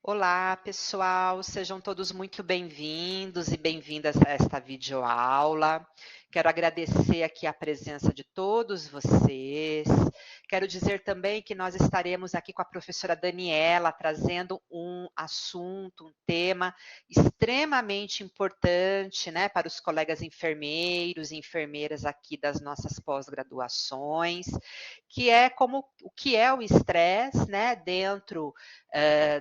Olá, pessoal, sejam todos muito bem-vindos e bem-vindas a esta videoaula. Quero agradecer aqui a presença de todos vocês. Quero dizer também que nós estaremos aqui com a professora Daniela trazendo um assunto, um tema extremamente importante, né, para os colegas enfermeiros e enfermeiras aqui das nossas pós-graduações, que é o que é o estresse, né, dentro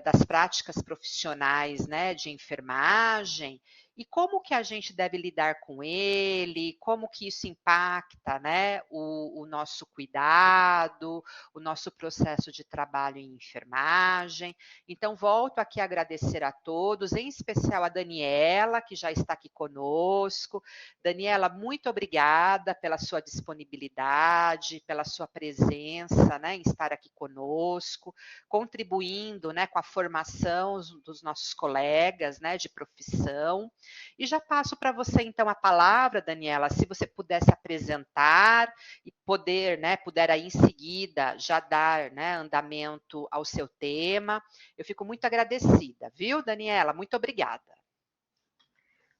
das práticas profissionais, né, de enfermagem, e como que a gente deve lidar com ele, como que isso impacta, né, o nosso cuidado, o nosso processo de trabalho em enfermagem. Então, volto aqui a agradecer a todos, em especial a Daniela, que já está aqui conosco. Daniela, muito obrigada pela sua disponibilidade, pela sua presença, né, em estar aqui conosco, contribuindo, né, com a formação dos nossos colegas, né, de profissão. E já passo para você então a palavra, Daniela, se você pudesse apresentar e puder aí em seguida já dar, né, andamento ao seu tema. Eu fico muito agradecida, viu, Daniela? Muito obrigada.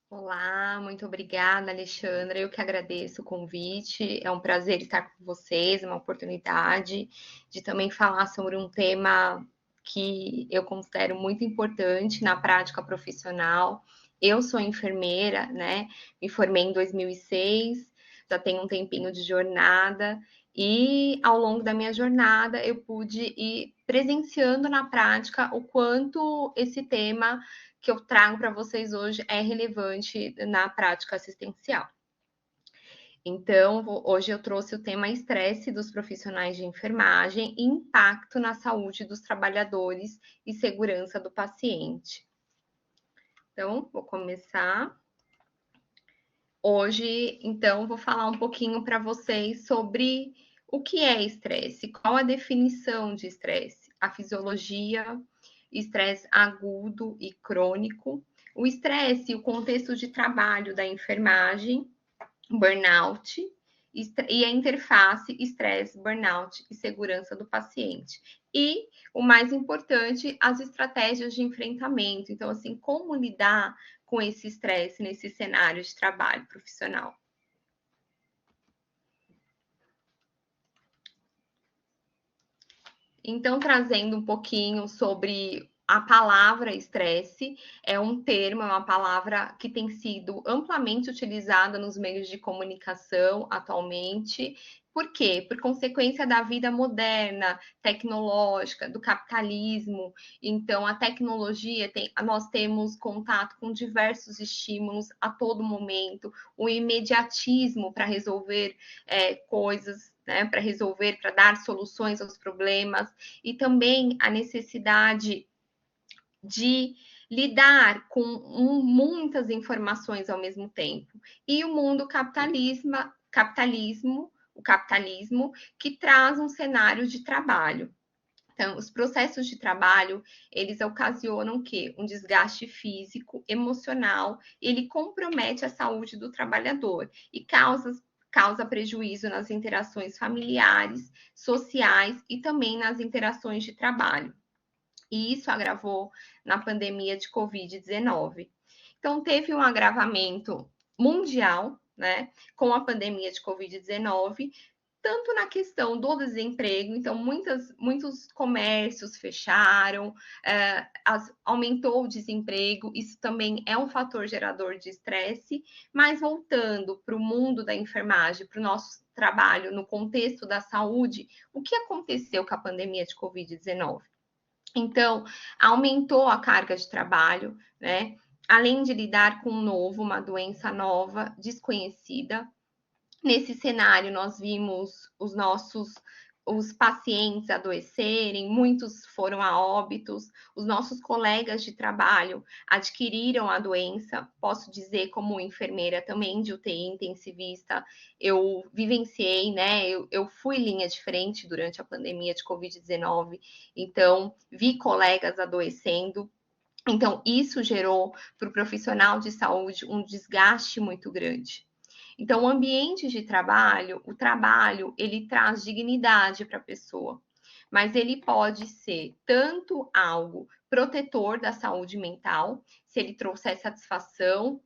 Olá, muito obrigada, Alexandra. Eu que agradeço o convite. É um prazer estar com vocês, uma oportunidade de também falar sobre um tema que eu considero muito importante na prática profissional. Eu sou enfermeira, né? Me formei em 2006, já tenho um tempinho de jornada e ao longo da minha jornada eu pude ir presenciando na prática o quanto esse tema que eu trago para vocês hoje é relevante na prática assistencial. Então, hoje eu trouxe o tema estresse dos profissionais de enfermagem e impacto na saúde dos trabalhadores e segurança do paciente. Então, vou começar. Hoje, então, vou falar um pouquinho para vocês sobre o que é estresse, qual a definição de estresse, a fisiologia, estresse agudo e crônico, o estresse e o contexto de trabalho da enfermagem, burnout e a interface estresse, burnout e segurança do paciente. E o mais importante, as estratégias de enfrentamento. Então, assim, como lidar com esse estresse nesse cenário de trabalho profissional. Então, trazendo um pouquinho sobre a palavra estresse, é um termo, é uma palavra que tem sido amplamente utilizada nos meios de comunicação atualmente. Por quê? Por consequência da vida moderna, tecnológica, do capitalismo. Então, a tecnologia nós temos contato com diversos estímulos a todo momento, o imediatismo para resolver coisas, né, para resolver, para dar soluções aos problemas, e também a necessidade de lidar com muitas informações ao mesmo tempo. E o mundo o capitalismo que traz um cenário de trabalho. Então, os processos de trabalho, eles ocasionam o quê? Um desgaste físico, emocional, ele compromete a saúde do trabalhador e causa prejuízo nas interações familiares, sociais e também nas interações de trabalho. E isso agravou na pandemia de Covid-19. Então, teve um agravamento mundial, né, com a pandemia de Covid-19, tanto na questão do desemprego, então muitos comércios fecharam, aumentou o desemprego, isso também é um fator gerador de estresse, mas voltando para o mundo da enfermagem, para o nosso trabalho no contexto da saúde, o que aconteceu com a pandemia de Covid-19? Então, aumentou a carga de trabalho, né? Além de lidar com um novo, uma doença nova, desconhecida. Nesse cenário, nós vimos os pacientes adoecerem, muitos foram a óbitos, os nossos colegas de trabalho adquiriram a doença. Posso dizer, como enfermeira também de UTI intensivista, eu vivenciei, né? Eu fui linha de frente durante a pandemia de Covid-19, então vi colegas adoecendo. Então, isso gerou para o profissional de saúde um desgaste muito grande. Então, o ambiente de trabalho, o trabalho, ele traz dignidade para a pessoa, mas ele pode ser tanto algo protetor da saúde mental, se ele trouxer satisfação,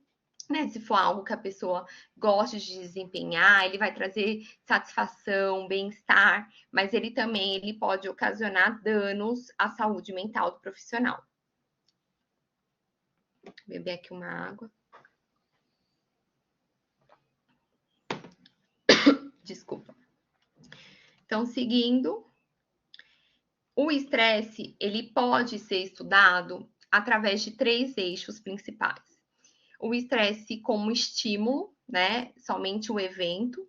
né, se for algo que a pessoa gosta de desempenhar, ele vai trazer satisfação, bem-estar, mas ele também pode ocasionar danos à saúde mental do profissional. Vou beber aqui uma água. Desculpa. Então, seguindo, o estresse, ele pode ser estudado através de 3 eixos principais. O estresse como estímulo, né? Somente o evento.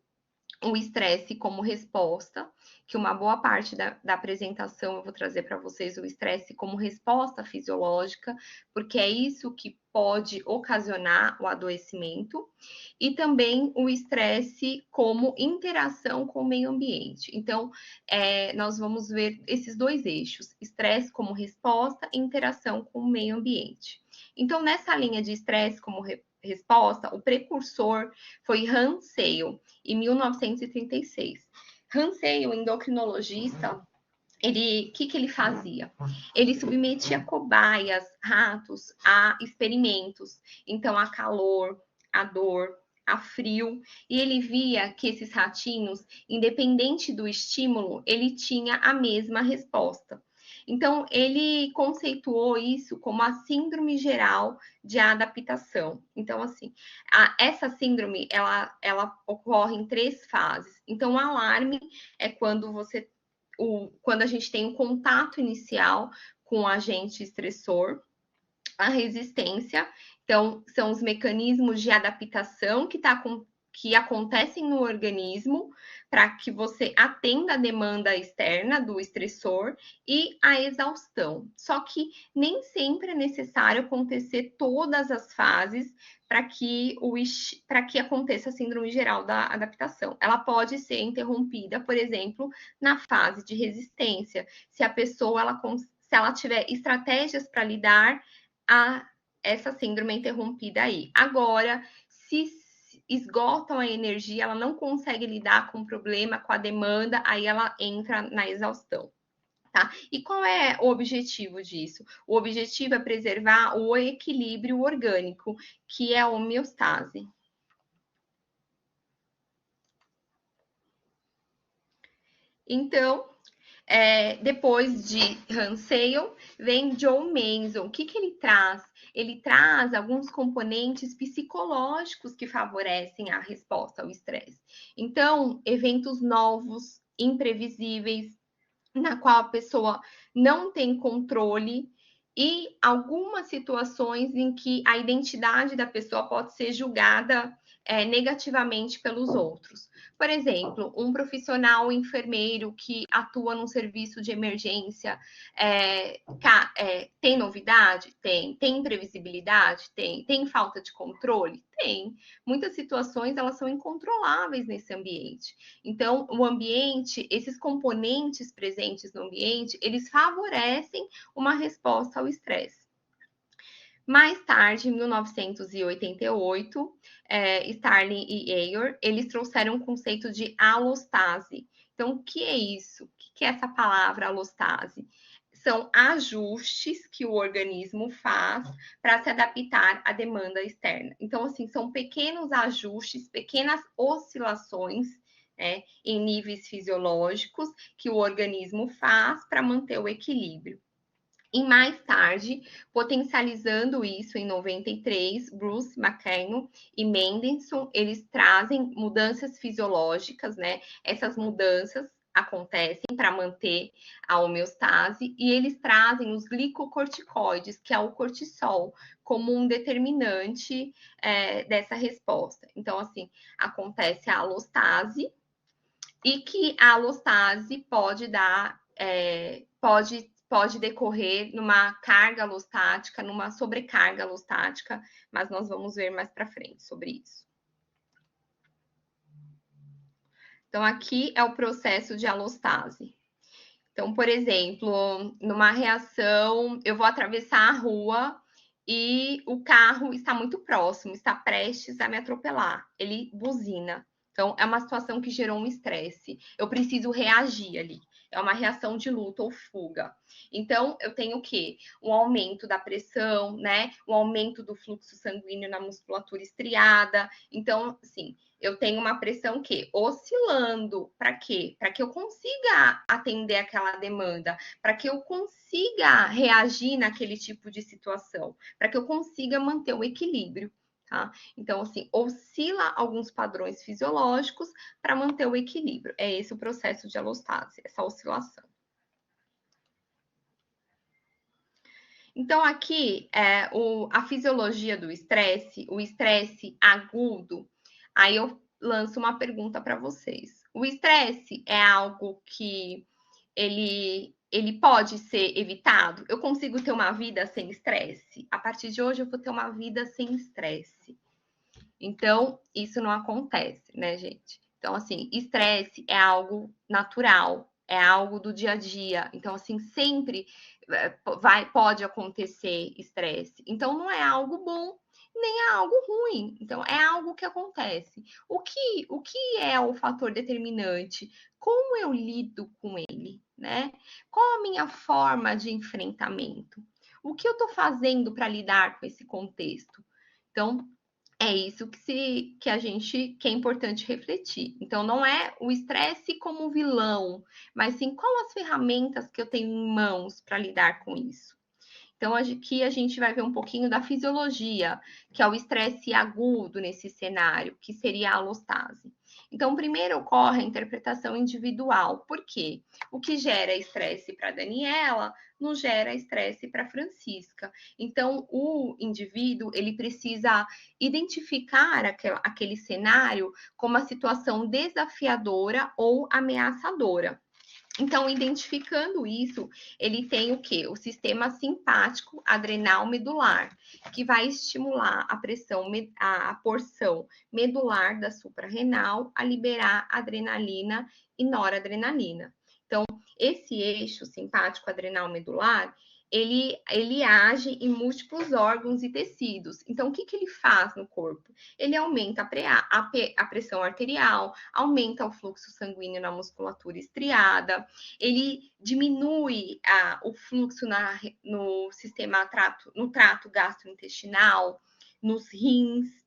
O estresse como resposta, que uma boa parte da apresentação eu vou trazer para vocês o estresse como resposta fisiológica, porque é isso que pode ocasionar o adoecimento, e também o estresse como interação com o meio ambiente. Então, nós vamos ver esses 2 eixos, estresse como resposta e interação com o meio ambiente. Então, nessa linha de estresse como resposta, o precursor foi Hans Sale, em 1936. Hans Sale, endocrinologista, o que ele fazia? Ele submetia cobaias, ratos, a experimentos. Então, a calor, a dor, a frio, e ele via que esses ratinhos, independente do estímulo, ele tinha a mesma resposta. Então, ele conceituou isso como a síndrome geral de adaptação. Então, assim, essa síndrome, ela ocorre em 3 fases. Então, o alarme é quando quando a gente tem um contato inicial com o agente estressor. A resistência, então, são os mecanismos de adaptação que acontecem no organismo para que você atenda a demanda externa do estressor, e a exaustão. Só que nem sempre é necessário acontecer todas as fases para que aconteça a síndrome geral da adaptação. Ela pode ser interrompida, por exemplo, na fase de resistência, se a pessoa se ela tiver estratégias para lidar a essa síndrome interrompida aí. Agora, se esgotam a energia, ela não consegue lidar com o problema, com a demanda, aí ela entra na exaustão. Tá? E qual é o objetivo disso? O objetivo é preservar o equilíbrio orgânico, que é a homeostase. Então, depois de Hans Sale, vem John Manson. O que ele traz? Ele traz alguns componentes psicológicos que favorecem a resposta ao estresse. Então, eventos novos, imprevisíveis, na qual a pessoa não tem controle, e algumas situações em que a identidade da pessoa pode ser julgada negativamente pelos outros. Por exemplo, um profissional enfermeiro que atua num serviço de emergência, tem novidade? Tem. Tem imprevisibilidade? Tem. Tem falta de controle? Tem. Muitas situações, elas são incontroláveis nesse ambiente. Então, o ambiente, esses componentes presentes no ambiente, eles favorecem uma resposta ao estresse. Mais tarde, em 1988, Starling e Ayer, eles trouxeram o conceito de alostase. Então, o que é isso? O que é essa palavra alostase? São ajustes que o organismo faz para se adaptar à demanda externa. Então, assim, são pequenos ajustes, pequenas oscilações em níveis fisiológicos que o organismo faz para manter o equilíbrio. E mais tarde, potencializando isso em 93, Bruce McKenna e Mendelssohn, eles trazem mudanças fisiológicas, né? Essas mudanças acontecem para manter a homeostase, e eles trazem os glicocorticoides, que é o cortisol, como um determinante dessa resposta. Então, assim, acontece a alostase, e que a alostase pode dar, pode decorrer numa carga alostática, numa sobrecarga alostática, mas nós vamos ver mais para frente sobre isso. Então, aqui é o processo de alostase. Então, por exemplo, numa reação, eu vou atravessar a rua e o carro está muito próximo, está prestes a me atropelar. Ele buzina. Então, é uma situação que gerou um estresse. Eu preciso reagir ali. é uma reação de luta ou fuga. Então, eu tenho o quê? Um aumento da pressão, né? Um aumento do fluxo sanguíneo na musculatura estriada. Então, assim, eu tenho uma pressão que oscilando para quê? Para que eu consiga atender aquela demanda, para que eu consiga reagir naquele tipo de situação, para que eu consiga manter o equilíbrio. Tá? Então, assim, oscila alguns padrões fisiológicos para manter o equilíbrio. É esse o processo de alostase, essa oscilação. Então, aqui é a fisiologia do estresse, o estresse agudo. Aí eu lanço uma pergunta para vocês. O estresse é algo que ele pode ser evitado? Eu consigo ter uma vida sem estresse? A partir de hoje eu vou ter uma vida sem estresse. Então, isso não acontece, né, gente? Então, assim, estresse é algo natural, é algo do dia a dia. Então, assim, sempre pode acontecer estresse. Então, não é algo bom, nem é algo ruim. Então, é algo que acontece. O que é o fator determinante? Como eu lido com ele, né? Qual a minha forma de enfrentamento? O que eu estou fazendo para lidar com esse contexto? Então, é isso que é importante refletir. Então, não é o estresse como vilão, mas sim quais as ferramentas que eu tenho em mãos para lidar com isso. Então, aqui a gente vai ver um pouquinho da fisiologia, que é o estresse agudo nesse cenário, que seria a alostase. Então, primeiro ocorre a interpretação individual. Por quê? O que gera estresse para Daniela não gera estresse para Francisca. Então, o indivíduo ele precisa identificar aquele cenário como uma situação desafiadora ou ameaçadora. Então, identificando isso, ele tem o quê? O sistema simpático adrenal medular, que vai estimular a porção medular da suprarrenal a liberar adrenalina e noradrenalina. Então, esse eixo simpático adrenal medular, ele age em múltiplos órgãos e tecidos. Então, o que ele faz no corpo? Ele aumenta a pressão arterial, aumenta o fluxo sanguíneo na musculatura estriada, ele diminui o fluxo no no trato gastrointestinal, nos rins,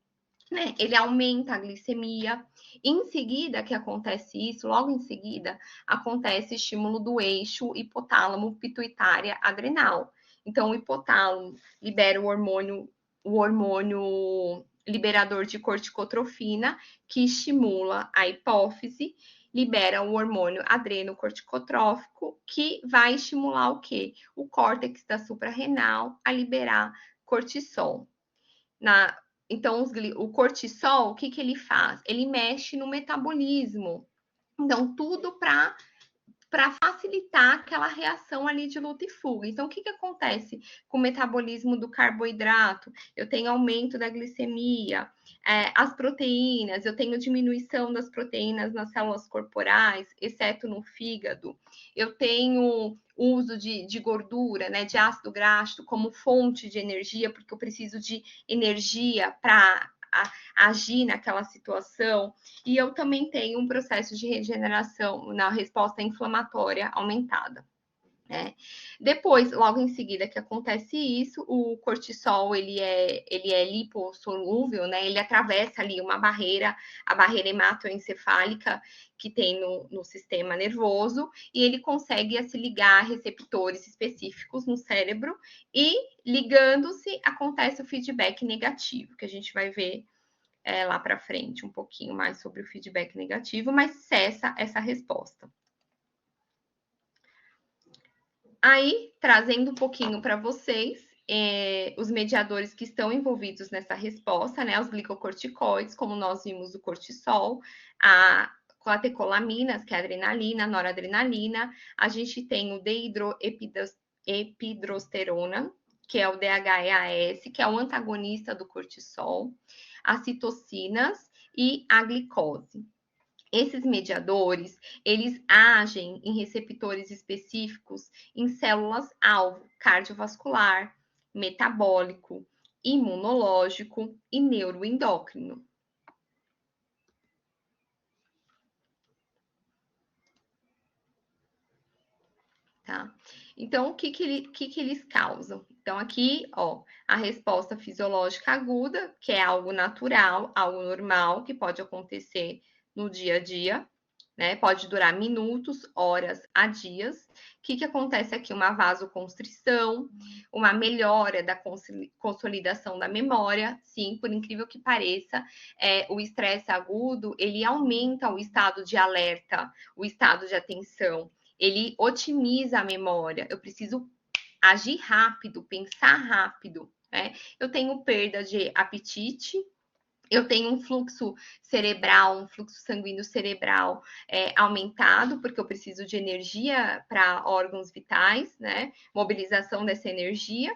né? Ele aumenta a glicemia. Em seguida que acontece isso, logo em seguida, acontece estímulo do eixo hipotálamo pituitária adrenal. Então, o hipotálamo libera o hormônio liberador de corticotrofina, que estimula a hipófise, libera o hormônio adrenocorticotrófico, que vai estimular o quê? O córtex da suprarrenal a liberar cortisol. Então, o cortisol, o que ele faz? Ele mexe no metabolismo. Então, tudo para facilitar aquela reação ali de luta e fuga. Então, o que acontece com o metabolismo do carboidrato? Eu tenho aumento da glicemia, as proteínas, eu tenho diminuição das proteínas nas células corporais, exceto no fígado. Eu tenho uso de gordura, né, de ácido graxo como fonte de energia, porque eu preciso de energia para agir naquela situação. E eu também tenho um processo de regeneração na resposta inflamatória aumentada. Depois, logo em seguida que acontece isso, o cortisol ele é lipossolúvel, né? Ele atravessa ali uma barreira, a barreira hematoencefálica que tem no sistema nervoso, e ele consegue se ligar a receptores específicos no cérebro, e ligando-se, acontece o feedback negativo, que a gente vai ver lá para frente um pouquinho mais sobre o feedback negativo, mas cessa essa resposta. Aí, trazendo um pouquinho para vocês, os mediadores que estão envolvidos nessa resposta, né? Os glicocorticoides, como nós vimos o cortisol, a catecolaminas, que é a adrenalina, a noradrenalina, a gente tem o dehidroepidrosterona, que é o DHEAS, que é o antagonista do cortisol, as citocinas e a glicose. Esses mediadores, eles agem em receptores específicos em células-alvo cardiovascular, metabólico, imunológico e neuroendócrino. Então, o que eles causam? Então, aqui, ó, a resposta fisiológica aguda, que é algo natural, algo normal, que pode acontecer no dia a dia, né? Pode durar minutos, horas a dias. O que acontece aqui? Uma vasoconstrição, uma melhora da consolidação da memória. Sim, por incrível que pareça, o estresse agudo, ele aumenta o estado de alerta, o estado de atenção. Ele otimiza a memória. Eu preciso agir rápido, pensar rápido, né? Eu tenho perda de apetite, eu tenho um fluxo cerebral, um fluxo sanguíneo cerebral aumentado, porque eu preciso de energia para órgãos vitais, né? Mobilização dessa energia,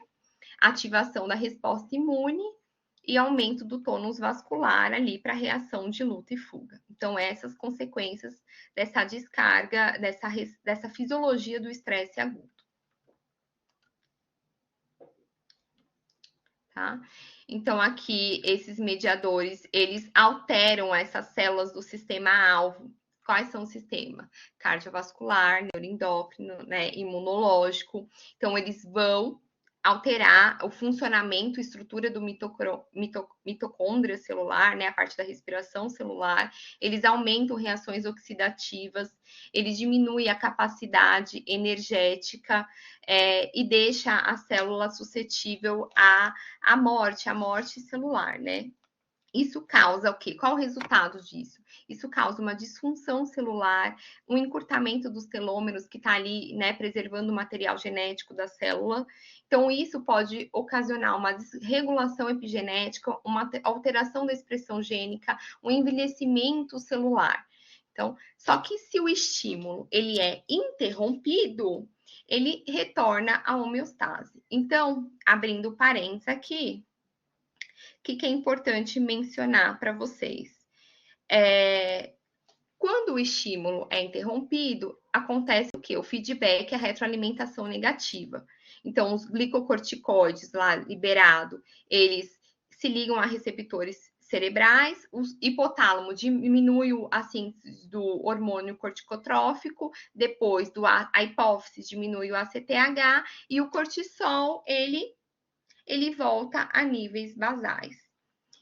ativação da resposta imune e aumento do tônus vascular ali para reação de luta e fuga. Então, essas consequências dessa descarga, dessa fisiologia do estresse agudo. Tá? Então, aqui, esses mediadores, eles alteram essas células do sistema-alvo. Quais são o sistema? Cardiovascular, neuroendócrino, né, imunológico. Então, eles vão alterar o funcionamento, estrutura do mitocôndria celular, né, a parte da respiração celular. Eles aumentam reações oxidativas, eles diminuem a capacidade energética e deixa a célula suscetível à morte celular, né? Isso causa o quê? Qual o resultado disso? Isso causa uma disfunção celular, um encurtamento dos telômeros que está ali, né, preservando o material genético da célula. Então, isso pode ocasionar uma desregulação epigenética, uma alteração da expressão gênica, um envelhecimento celular. Então, só que se o estímulo ele é interrompido, ele retorna à homeostase. Então, abrindo parênteses aqui, o que é importante mencionar para vocês? Quando o estímulo é interrompido, acontece o quê? O feedback, a retroalimentação negativa. Então, os glicocorticoides lá liberados, eles se ligam a receptores cerebrais, o hipotálamo diminui a síntese do hormônio corticotrófico, depois a hipófise diminui o ACTH e o cortisol, ele volta a níveis basais.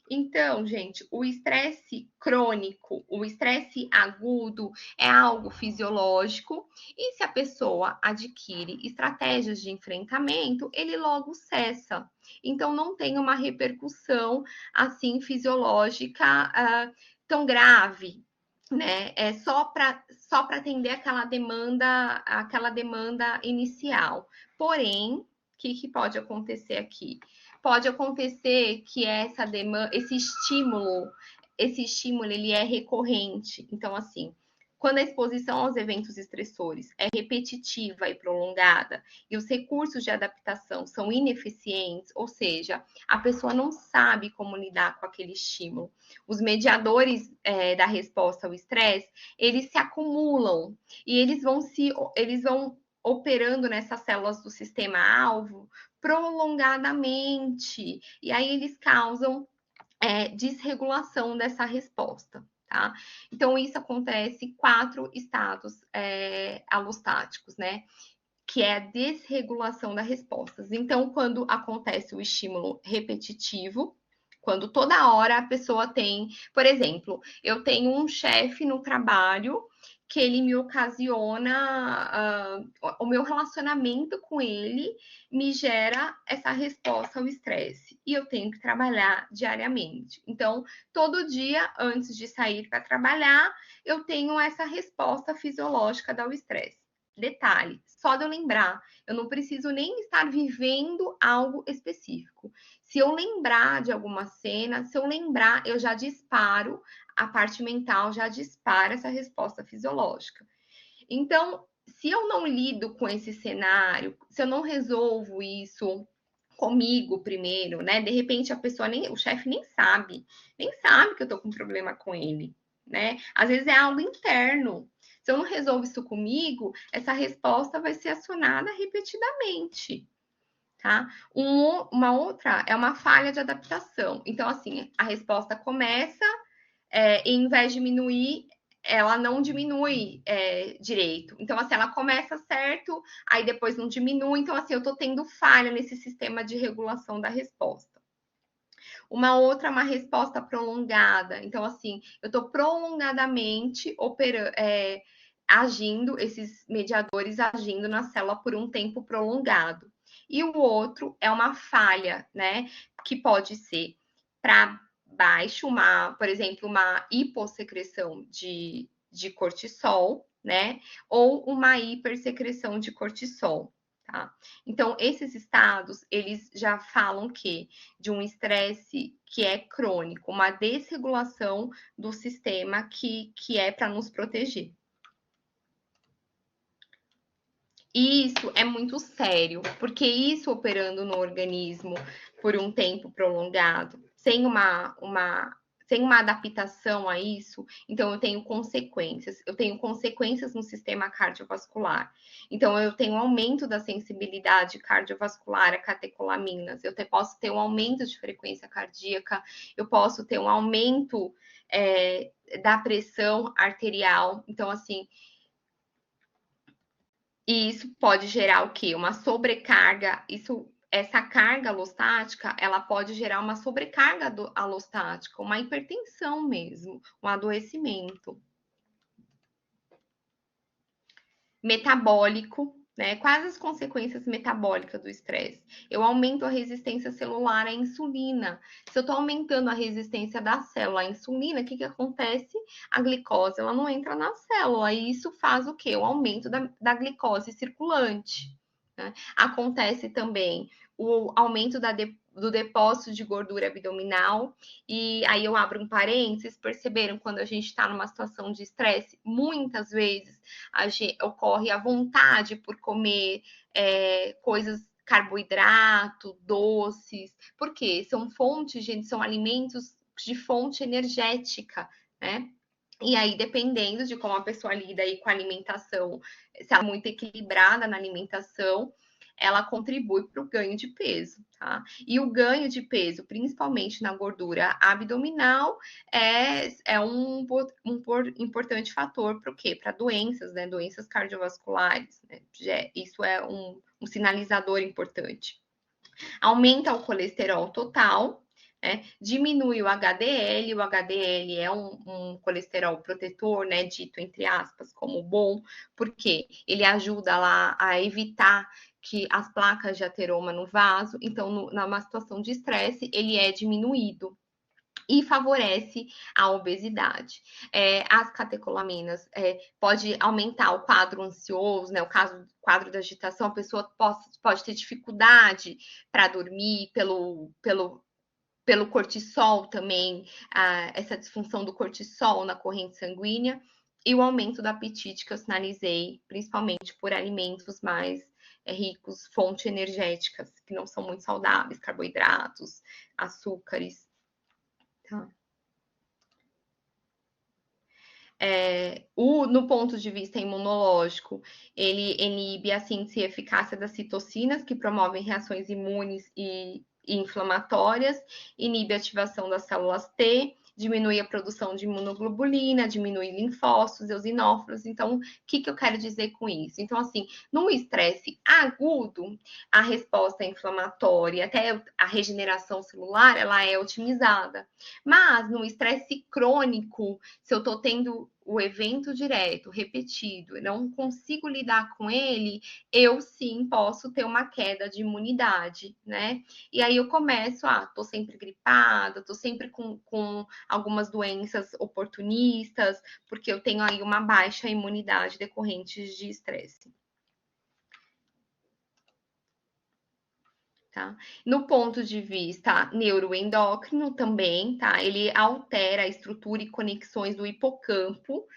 Então, gente, o estresse crônico, o estresse agudo é algo fisiológico e se a pessoa adquire estratégias de enfrentamento, ele logo cessa. Então, não tem uma repercussão assim fisiológica tão grave, né? É só para atender aquela demanda inicial. Porém, o que pode acontecer aqui? Pode acontecer que essa demanda, esse estímulo ele é recorrente. Então, assim, quando a exposição aos eventos estressores é repetitiva e prolongada e os recursos de adaptação são ineficientes, ou seja, a pessoa não sabe como lidar com aquele estímulo, os mediadores da resposta ao estresse, eles se acumulam e eles vão operando nessas células do sistema alvo prolongadamente. E aí eles causam desregulação dessa resposta. Tá? Então, isso acontece em 4 estados alostáticos, né? Que é a desregulação das respostas. Então, quando acontece o estímulo repetitivo, quando toda hora a pessoa tem, por exemplo, eu tenho um chefe no trabalho que ele me ocasiona, o meu relacionamento com ele me gera essa resposta ao estresse e eu tenho que trabalhar diariamente. Então, todo dia antes de sair para trabalhar, eu tenho essa resposta fisiológica ao estresse. Detalhe, só de eu lembrar, eu não preciso nem estar vivendo algo específico. Se eu lembrar de alguma cena, se eu lembrar, eu já disparo, a parte mental já dispara essa resposta fisiológica. Então, se eu não lido com esse cenário, se eu não resolvo isso comigo primeiro, né? De repente a pessoa o chefe nem sabe que eu tô com problema com ele, né? Às vezes é algo interno. Se eu não resolvo isso comigo, essa resposta vai ser acionada repetidamente, tá? Uma outra é uma falha de adaptação. Então, assim, a resposta começa, e em vez de diminuir, ela não diminui direito. Então, assim, ela começa certo, aí depois não diminui. Então, assim, eu estou tendo falha nesse sistema de regulação da resposta. Uma outra é uma resposta prolongada. Então, assim, eu estou prolongadamente agindo, esses mediadores agindo na célula por um tempo prolongado. E o outro é uma falha, né? Que pode ser para baixo, por exemplo, uma hipossecreção de cortisol, né? Ou uma hipersecreção de cortisol. Tá? Então, esses estados, eles já falam que de um estresse que é crônico, uma desregulação do sistema que é para nos proteger. E isso é muito sério, porque isso operando no organismo por um tempo prolongado, sem uma adaptação a isso, então eu tenho consequências. Eu tenho consequências no sistema cardiovascular. Então, eu tenho aumento da sensibilidade cardiovascular a catecolaminas, posso ter um aumento de frequência cardíaca, eu posso ter um aumento da pressão arterial. Então, assim, e isso pode gerar o quê? Uma sobrecarga. Essa carga alostática, ela pode gerar uma sobrecarga alostática, uma hipertensão mesmo, um adoecimento. Metabólico, né? Quais as consequências metabólicas do estresse? Eu aumento a resistência celular à insulina. Se eu estou aumentando a resistência da célula à insulina, o que acontece? A glicose, ela não entra na célula, e isso faz o quê? O aumento da glicose circulante. Né? Acontece também o aumento do depósito de gordura abdominal, e aí eu abro um parênteses, perceberam quando a gente está numa situação de estresse, muitas vezes ocorre a vontade por comer coisas, carboidrato, doces, porque são alimentos de fonte energética, né? E aí, dependendo de como a pessoa lida aí com a alimentação, se ela é muito equilibrada na alimentação, ela contribui para o ganho de peso, tá? E o ganho de peso, principalmente na gordura abdominal, é um importante fator para o quê? Para doenças, né? Doenças cardiovasculares, né? Isso é um sinalizador importante. Aumenta o colesterol total, né? Diminui o HDL é um colesterol protetor, né? Dito entre aspas como bom, porque ele ajuda lá a evitar que as placas de ateroma no vaso, então numa situação de estresse ele é diminuído e favorece a obesidade. As catecolaminas pode aumentar o quadro ansioso, né? O quadro da agitação, a pessoa pode ter dificuldade para dormir pelo cortisol também, essa disfunção do cortisol na corrente sanguínea, e o aumento do apetite que eu sinalizei, principalmente por alimentos mais ricos, fontes energéticas, que não são muito saudáveis, carboidratos, açúcares. Tá. No ponto de vista imunológico, ele inibe a síntese e eficácia das citocinas, que promovem reações imunes e inflamatórias, inibe a ativação das células T, diminui a produção de imunoglobulina, diminui linfócitos, eosinófilos. Então, o que eu quero dizer com isso? Então, assim, no estresse agudo, a resposta inflamatória, até a regeneração celular, ela é otimizada. Mas no estresse crônico, se eu estou tendo o evento direto, repetido, não consigo lidar com ele, eu sim posso ter uma queda de imunidade, né? E aí eu começo, tô sempre gripada, tô sempre com algumas doenças oportunistas, porque eu tenho aí uma baixa imunidade decorrente de estresse. Tá? No ponto de vista neuroendócrino também, tá? Ele altera a estrutura e conexões do hipocampo.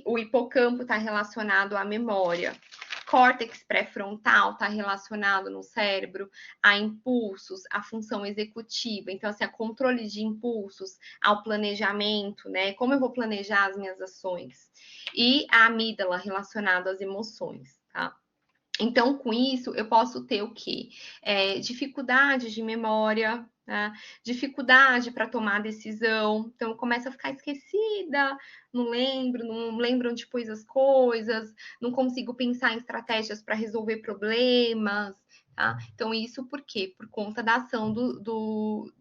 O hipocampo está relacionado à memória. Córtex pré-frontal está relacionado no cérebro a impulsos, à função executiva. Então, assim, a controle de impulsos, ao planejamento, né? Como eu vou planejar as minhas ações. E a amígdala relacionada às emoções, tá? Então, com isso, eu posso ter o quê? Dificuldades de memória, né? Dificuldade para tomar decisão, então começa a ficar esquecida, não lembro onde pôs as coisas, não consigo pensar em estratégias para resolver problemas, tá? Então, isso por quê? Por conta da ação do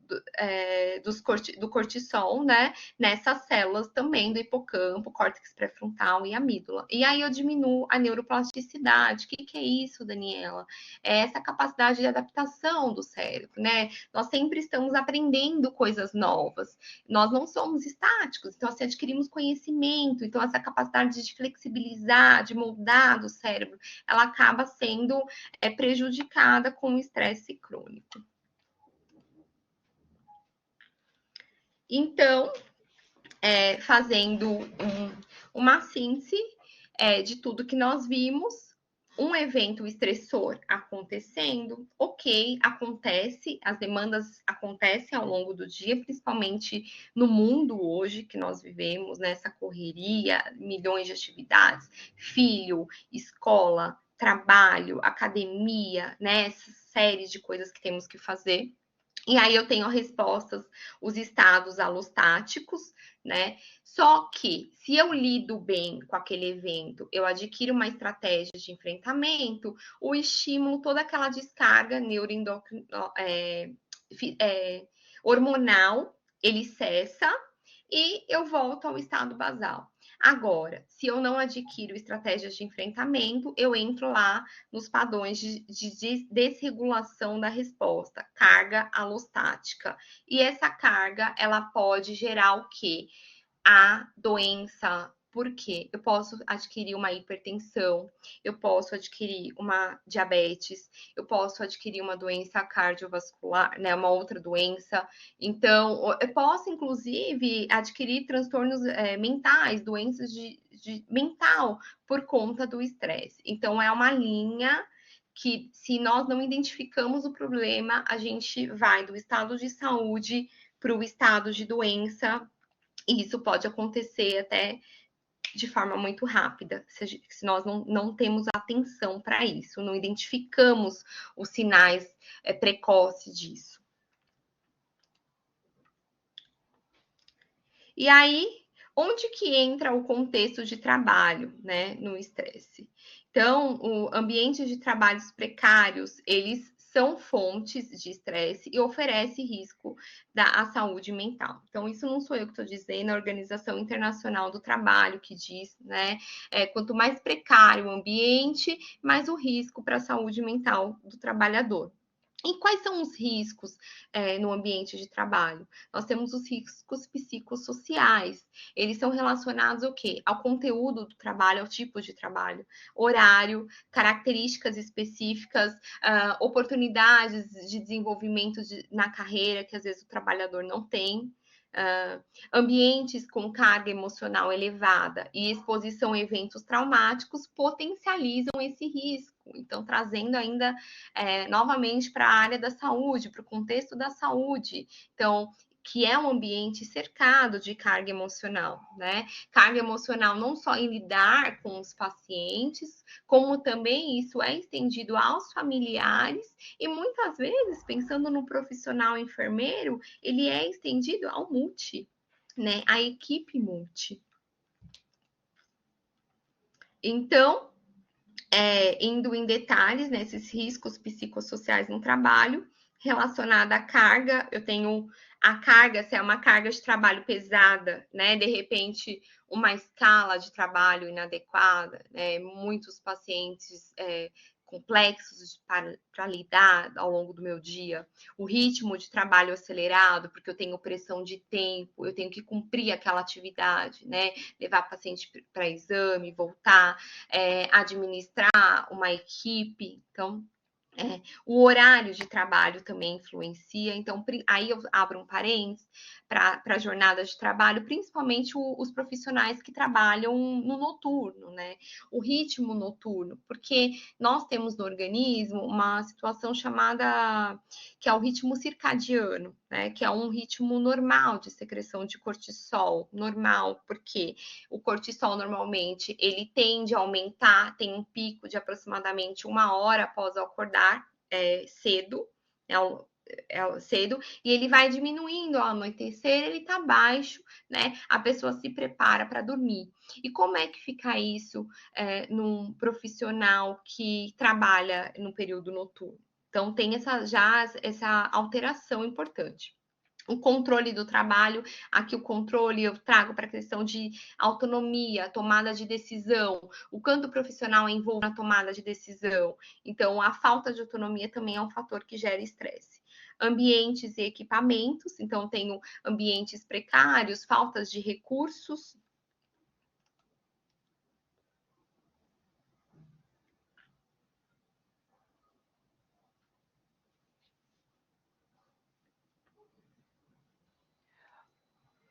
cortisol, né? Nessas células também do hipocampo, córtex pré-frontal e amígdala. E aí eu diminuo a neuroplasticidade. O que é isso, Daniela? É essa capacidade de adaptação do cérebro, né? Nós sempre estamos aprendendo coisas novas. Nós não somos estáticos, então assim, adquirimos conhecimento, então essa capacidade de flexibilizar, de moldar do cérebro, ela acaba sendo prejudicada com o estresse crônico. Então, fazendo uma síntese de tudo que nós vimos, um evento estressor acontecendo, ok, acontece, as demandas acontecem ao longo do dia, principalmente no mundo hoje que nós vivemos, nessa correria, milhões de atividades, filho, escola, trabalho, academia, né, essa série de coisas que temos que fazer. E aí eu tenho respostas, os estados alostáticos, né? Só que se eu lido bem com aquele evento, eu adquiro uma estratégia de enfrentamento, o estímulo, toda aquela descarga hormonal, ele cessa e eu volto ao estado basal. Agora, se eu não adquiro estratégias de enfrentamento, eu entro lá nos padrões de desregulação da resposta, carga alostática. E essa carga, ela pode gerar o quê? A doença. Por quê? Eu posso adquirir uma hipertensão, eu posso adquirir uma diabetes, eu posso adquirir uma doença cardiovascular, né, uma outra doença. Então, eu posso, inclusive, adquirir transtornos mentais, doenças de mental, por conta do estresse. Então, é uma linha que, se nós não identificamos o problema, a gente vai do estado de saúde para o estado de doença, e isso pode acontecer até de forma muito rápida, se nós não temos atenção para isso, não identificamos os sinais precoces disso. E aí, onde que entra o contexto de trabalho, né, no estresse? Então, o ambiente de trabalhos precários, eles são fontes de estresse e oferece risco à saúde mental. Então, isso não sou eu que estou dizendo, é a Organização Internacional do Trabalho que diz, né? Quanto mais precário o ambiente, mais o risco para a saúde mental do trabalhador. E quais são os riscos no ambiente de trabalho? Nós temos os riscos psicossociais. Eles são relacionados ao quê? Ao conteúdo do trabalho, ao tipo de trabalho, horário, características específicas, oportunidades de desenvolvimento na carreira que às vezes o trabalhador não tem. Ambientes com carga emocional elevada e exposição a eventos traumáticos potencializam esse risco. Então, trazendo ainda novamente para a área da saúde, para o contexto da saúde. Então, que é um ambiente cercado de carga emocional, né? Carga emocional não só em lidar com os pacientes, como também isso é estendido aos familiares e muitas vezes, pensando no profissional enfermeiro, ele é estendido ao multi, né? A equipe multi. Então, indo em detalhes nesses riscos psicossociais no trabalho, relacionada à carga, eu tenho a carga, se é uma carga de trabalho pesada, né? De repente, uma escala de trabalho inadequada, né? Muitos pacientes complexos para lidar ao longo do meu dia, o ritmo de trabalho acelerado, porque eu tenho pressão de tempo, eu tenho que cumprir aquela atividade, né? Levar paciente para exame, voltar, administrar uma equipe, então o horário de trabalho também influencia, então aí eu abro um parênteses para a jornada de trabalho, principalmente os profissionais que trabalham no noturno, né? O ritmo noturno, porque nós temos no organismo uma situação chamada que é o ritmo circadiano, né? Que é um ritmo normal de secreção de cortisol, normal, porque o cortisol normalmente ele tende a aumentar, tem um pico de aproximadamente 1 hora após acordar cedo, cedo, e ele vai diminuindo ao anoitecer, ele está baixo, né? A pessoa se prepara para dormir. E como é que fica isso num profissional que trabalha no período noturno? Então, tem essa alteração importante. O controle do trabalho, aqui o controle eu trago para a questão de autonomia, tomada de decisão, o quanto o profissional é envolvido na tomada de decisão. Então, a falta de autonomia também é um fator que gera estresse. Ambientes e equipamentos, então tenho ambientes precários, faltas de recursos.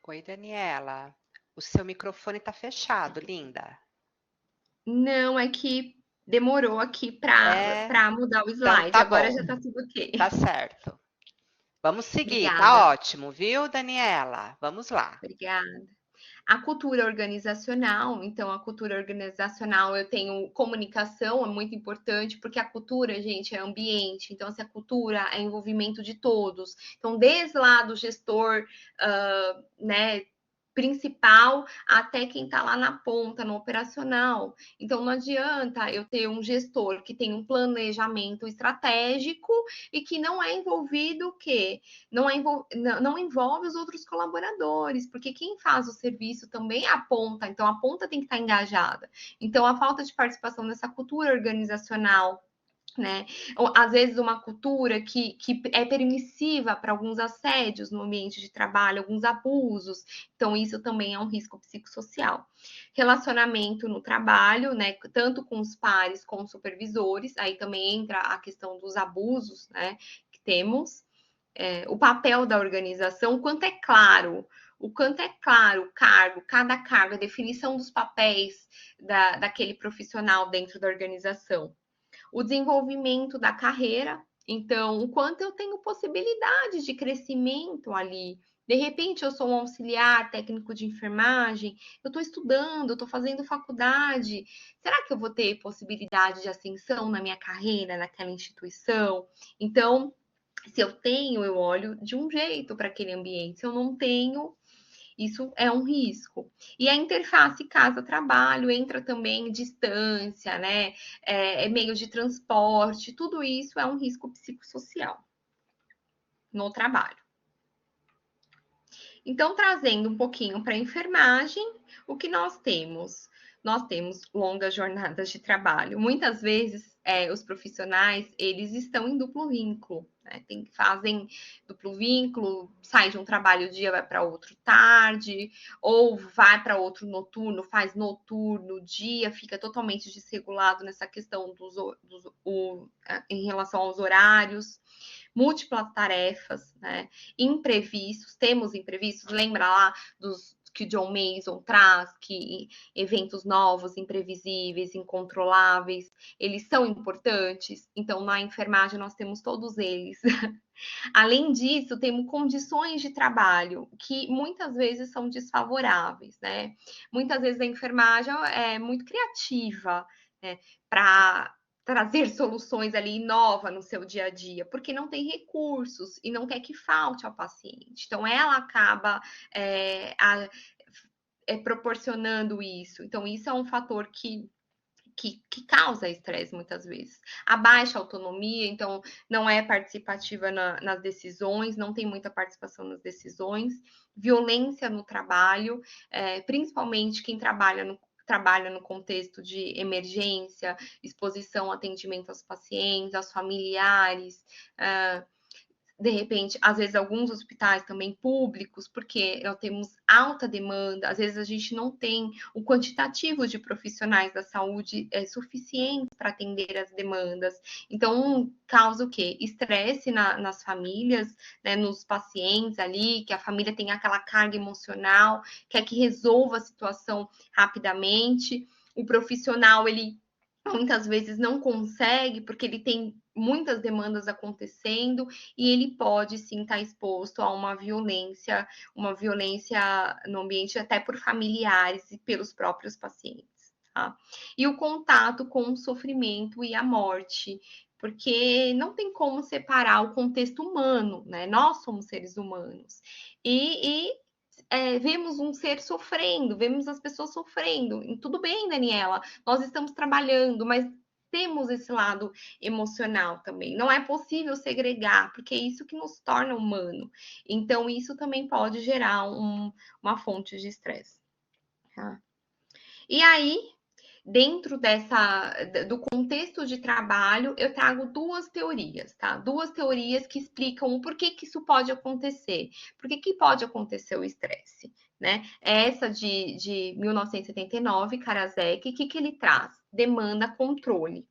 Oi, Daniela. O seu microfone está fechado, linda. Não, é que demorou aqui É, para mudar o então slide. tá Agora bom, já está tudo ok. tá certo. Vamos seguir, Obrigada, tá ótimo, viu, Daniela? Vamos lá. obrigada. A cultura organizacional, então a cultura organizacional eu tenho comunicação, é muito importante, porque a cultura, gente, é ambiente, então se a cultura é envolvimento de todos, então desde lá do gestor, né, principal até quem está lá na ponta, no operacional. Então não adianta eu ter um gestor que tem um planejamento estratégico e que não é envolvido o quê? Não envolve os outros colaboradores, porque quem faz o serviço também é a ponta, então a ponta tem que estar engajada. Então, a falta de participação nessa cultura organizacional, né? Ou, às vezes, uma cultura que é permissiva para alguns assédios no ambiente de trabalho, alguns abusos. Então, isso também é um risco psicossocial. Relacionamento no trabalho, né? Tanto com os pares como os supervisores, aí também entra a questão dos abusos, né? Que temos o papel da organização, o quanto é claro o cargo, cada cargo, a definição dos papéis daquele profissional dentro da organização. O desenvolvimento da carreira, então, o quanto eu tenho possibilidade de crescimento ali. De repente, eu sou um auxiliar técnico de enfermagem, eu estou estudando, eu estou fazendo faculdade. Será que eu vou ter possibilidade de ascensão na minha carreira, naquela instituição? Então, se eu tenho, eu olho de um jeito para aquele ambiente. Se eu não tenho, isso é um risco. E a interface casa-trabalho entra também distância, né? Meio de transporte, tudo isso é um risco psicossocial no trabalho. Então, trazendo um pouquinho para a enfermagem, o que nós temos? Nós temos longas jornadas de trabalho. Muitas vezes, os profissionais, eles estão em duplo vínculo, né? Fazem duplo vínculo, sai de um trabalho dia, vai para outro tarde, ou vai para outro noturno, faz noturno, dia, fica totalmente desregulado nessa questão em relação aos horários, múltiplas tarefas, né? Imprevistos, temos imprevistos, lembra lá dos que o John Mason traz, que eventos novos, imprevisíveis, incontroláveis, eles são importantes. Então, na enfermagem, nós temos todos eles. Além disso, temos condições de trabalho que muitas vezes são desfavoráveis, né? Muitas vezes a enfermagem é muito criativa, né? Para trazer soluções ali nova no seu dia a dia, porque não tem recursos e não quer que falte ao paciente. Então, ela acaba proporcionando isso. Então, isso é um fator que causa estresse muitas vezes. A baixa autonomia, então, não é participativa nas decisões, não tem muita participação nas decisões. Violência no trabalho, principalmente quem trabalha no contexto de emergência, exposição, atendimento aos pacientes, aos familiares, de repente, às vezes, alguns hospitais também públicos, porque nós temos alta demanda, às vezes a gente não tem o quantitativo de profissionais da saúde suficiente para atender as demandas. Então, causa o quê? Estresse nas famílias, né, nos pacientes ali, que a família tem aquela carga emocional, quer que resolva a situação rapidamente. O profissional, ele muitas vezes não consegue, porque ele tem muitas demandas acontecendo e ele pode sim estar exposto a uma violência no ambiente até por familiares e pelos próprios pacientes. Tá? E o contato com o sofrimento e a morte, porque não tem como separar o contexto humano, né? Nós somos seres humanos. Vemos um ser sofrendo, vemos as pessoas sofrendo. E tudo bem, Daniela, nós estamos trabalhando, mas temos esse lado emocional também. Não é possível segregar, porque é isso que nos torna humano. Então, isso também pode gerar uma fonte de estresse. Tá? E aí, dentro do contexto de trabalho, eu trago duas teorias, tá? Duas teorias que explicam o porquê que isso pode acontecer. Por que pode acontecer o estresse, né? Essa de 1979, Karasek, o que ele traz? Demanda controle.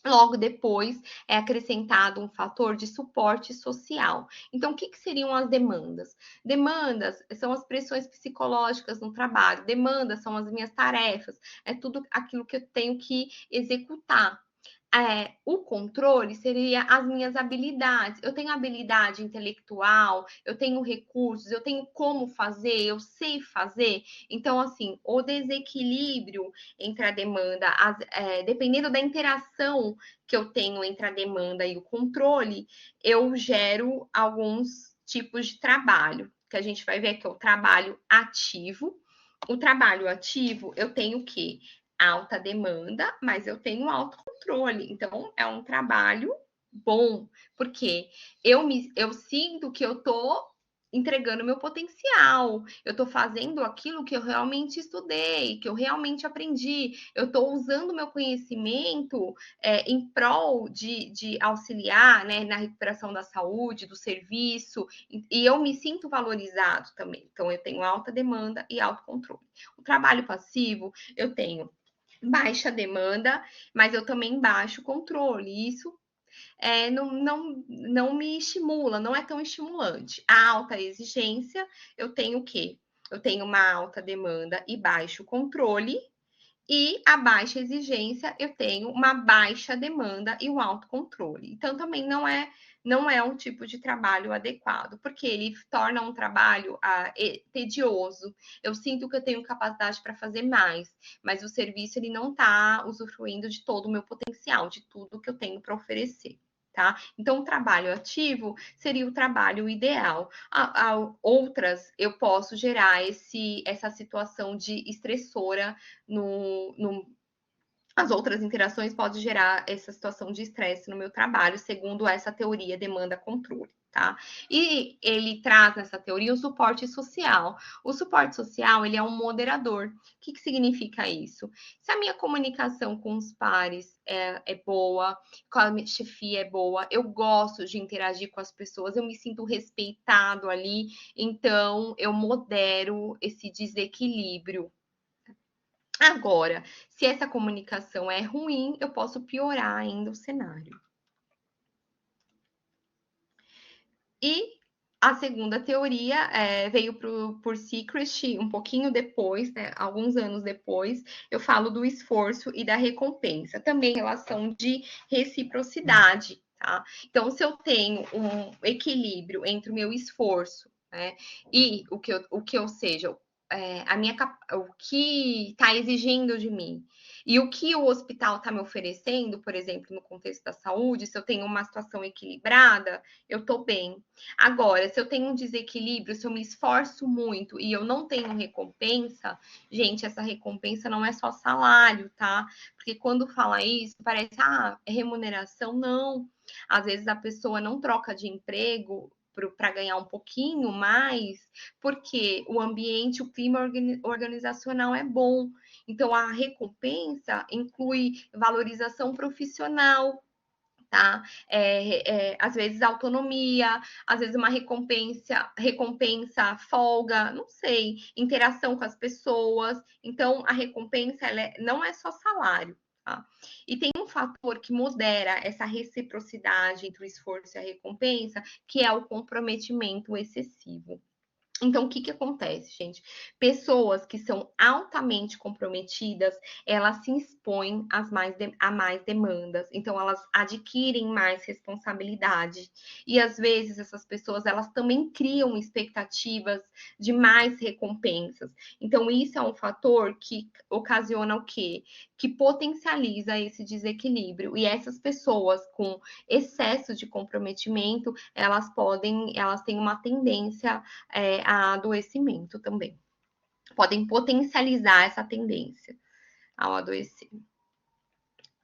Logo depois é acrescentado um fator de suporte social. Então, o que seriam as demandas? Demandas são as pressões psicológicas no trabalho, demandas são as minhas tarefas, é tudo aquilo que eu tenho que executar. O controle seria as minhas habilidades. Eu tenho habilidade intelectual, eu tenho recursos, eu tenho como fazer, eu sei fazer. Então, assim, o desequilíbrio entre a demanda, dependendo da interação que eu tenho entre a demanda e o controle, eu gero alguns tipos de trabalho, que a gente vai ver que é o trabalho ativo. O trabalho ativo, eu tenho o quê? Alta demanda, mas eu tenho alto controle. Então, é um trabalho bom, porque eu sinto que eu tô entregando meu potencial, eu estou fazendo aquilo que eu realmente estudei, que eu realmente aprendi, eu estou usando meu conhecimento em prol de auxiliar, né, na recuperação da saúde, do serviço, e eu me sinto valorizado também. Então, eu tenho alta demanda e alto controle. O trabalho passivo, eu tenho baixa demanda, mas eu também baixo controle. Isso não me estimula, não é tão estimulante. A alta exigência, eu tenho o quê? Eu tenho uma alta demanda e baixo controle, e a baixa exigência, eu tenho uma baixa demanda e o alto controle. Então, também não é um tipo de trabalho adequado, porque ele torna um trabalho tedioso. Eu sinto que eu tenho capacidade para fazer mais, mas o serviço ele não está usufruindo de todo o meu potencial, de tudo que eu tenho para oferecer. Tá? Então, o trabalho ativo seria o trabalho ideal. Outras, eu posso gerar essa situação de estressora as outras interações podem gerar essa situação de estresse no meu trabalho, segundo essa teoria demanda-controle, tá? E ele traz nessa teoria o suporte social. O suporte social, ele é um moderador. O que significa isso? Se a minha comunicação com os pares é boa, com a minha chefia é boa, eu gosto de interagir com as pessoas, eu me sinto respeitado ali, então eu modero esse desequilíbrio. Agora, se essa comunicação é ruim, eu posso piorar ainda o cenário. E a segunda teoria veio por Secret um pouquinho depois, né, alguns anos depois. Eu falo do esforço e da recompensa, também relação de reciprocidade. Tá? Então, se eu tenho um equilíbrio entre o meu esforço, né, e o que eu seja, o que está exigindo de mim e o que o hospital está me oferecendo, por exemplo, no contexto da saúde, se eu tenho uma situação equilibrada, eu estou bem. Agora, se eu tenho um desequilíbrio, se eu me esforço muito e eu não tenho recompensa, gente, essa recompensa não é só salário, tá? Porque quando fala isso, parece, é remuneração. Não. Às vezes a pessoa não troca de emprego para ganhar um pouquinho mais, porque o ambiente, o clima organizacional é bom. Então, a recompensa inclui valorização profissional, tá? Às vezes autonomia, às vezes uma recompensa, folga, não sei, interação com as pessoas. Então, a recompensa não é só salário. Tá? E tem um fator que modera essa reciprocidade entre o esforço e a recompensa, que é o comprometimento excessivo. Então, o que acontece, gente? Pessoas que são altamente comprometidas, elas se expõem a mais demandas. Então, elas adquirem mais responsabilidade. E, às vezes, essas pessoas, elas também criam expectativas de mais recompensas. Então, isso é um fator que ocasiona o quê? que potencializa esse desequilíbrio. E essas pessoas com excesso de comprometimento, elas têm uma tendência a adoecimento também. Podem potencializar essa tendência ao adoecer.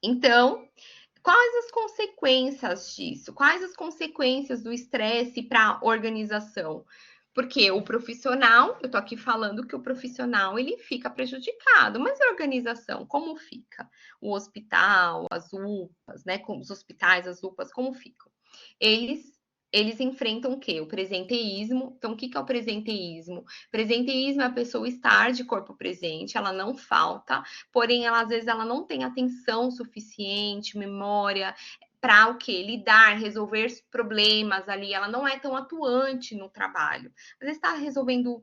Então, quais as consequências disso? Quais as consequências do estresse para a organização? Porque o profissional, eu tô aqui falando que o profissional ele fica prejudicado, mas a organização, como fica? O hospital, as UPAs, né? Como os hospitais, as UPAs, como ficam? Eles enfrentam o quê? O presenteísmo. Então, o que é o presenteísmo? Presenteísmo é a pessoa estar de corpo presente, ela não falta, porém, às vezes, ela não tem atenção suficiente, memória, para o quê? Lidar, resolver problemas ali. Ela não é tão atuante no trabalho. Às vezes está resolvendo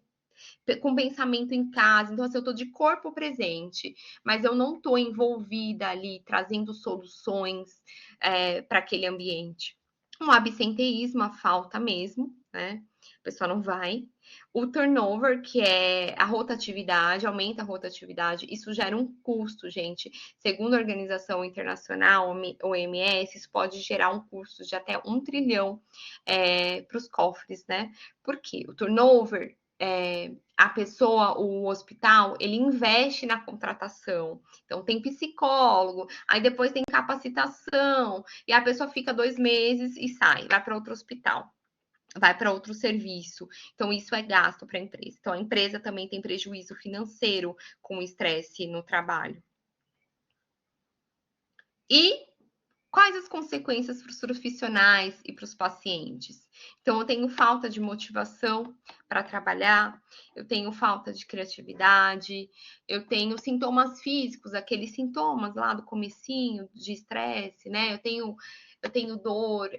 com pensamento em casa. Então, assim, eu estou de corpo presente, mas eu não estou envolvida ali, trazendo soluções para aquele ambiente. Um absenteísmo, a falta mesmo, né? A pessoa não vai. O turnover, que é a rotatividade, aumenta a rotatividade, isso gera um custo, gente. Segundo a Organização Internacional, OMS, isso pode gerar um custo de até 1 trilhão para os cofres, né? Por quê? O turnover, a pessoa, o hospital, ele investe na contratação. Então, tem psicólogo, aí depois tem capacitação, e a pessoa fica 2 meses e sai, vai para outro hospital, vai para outro serviço. Então, isso é gasto para a empresa. Então, a empresa também tem prejuízo financeiro com o estresse no trabalho. E quais as consequências para os profissionais e para os pacientes? Então, eu tenho falta de motivação para trabalhar, eu tenho falta de criatividade, eu tenho sintomas físicos, aqueles sintomas lá do comecinho de estresse, né? Eu tenho dor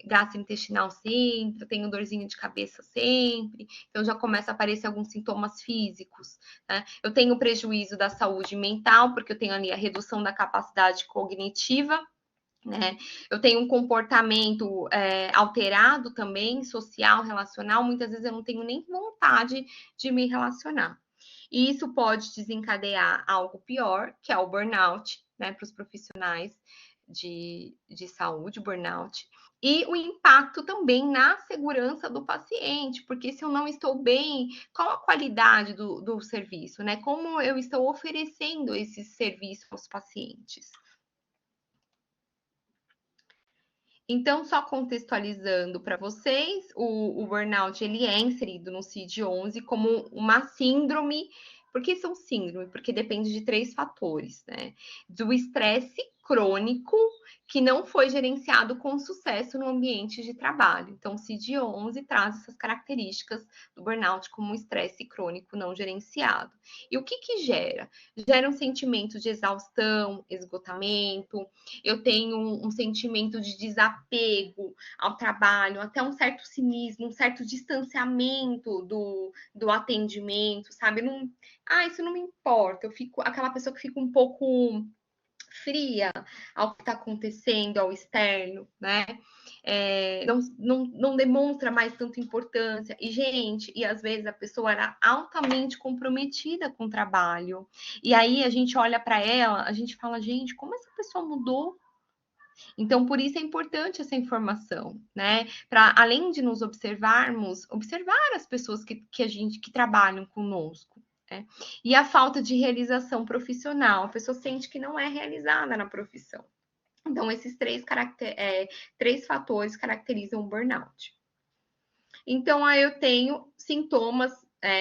gastrointestinal sempre, eu tenho dorzinha de cabeça sempre, então já começa a aparecer alguns sintomas físicos, né? Eu tenho prejuízo da saúde mental, porque eu tenho ali a redução da capacidade cognitiva, né? Eu tenho um comportamento alterado também, social, relacional. Muitas vezes eu não tenho nem vontade de me relacionar. E isso pode desencadear algo pior, que é o burnout, né? Para os profissionais de saúde, burnout. E o impacto também na segurança do paciente, porque se eu não estou bem, qual a qualidade do serviço, né? Como eu estou oferecendo esse serviço aos pacientes? Então, só contextualizando para vocês, o burnout ele é inserido no CID-11 como uma síndrome. Por que são síndrome? Porque depende de 3 fatores, né? Do estresse crônico que não foi gerenciado com sucesso no ambiente de trabalho. Então, o CID-11 traz essas características do burnout como um estresse crônico não gerenciado. E o que gera? Gera um sentimento de exaustão, esgotamento, eu tenho um sentimento de desapego ao trabalho, até um certo cinismo, um certo distanciamento do atendimento, sabe? Não, isso não me importa. Eu fico aquela pessoa que fica um pouco fria ao que está acontecendo, ao externo, né? Não demonstra mais tanta importância. E, gente, às vezes a pessoa era altamente comprometida com o trabalho. E aí a gente olha para ela, a gente fala, gente, como essa pessoa mudou? Então, por isso é importante essa informação, né? Para além de nos observarmos, observar as pessoas que trabalham conosco. Né? E a falta de realização profissional, a pessoa sente que não é realizada na profissão. Então, esses três fatores caracterizam o burnout. Então, aí eu tenho sintomas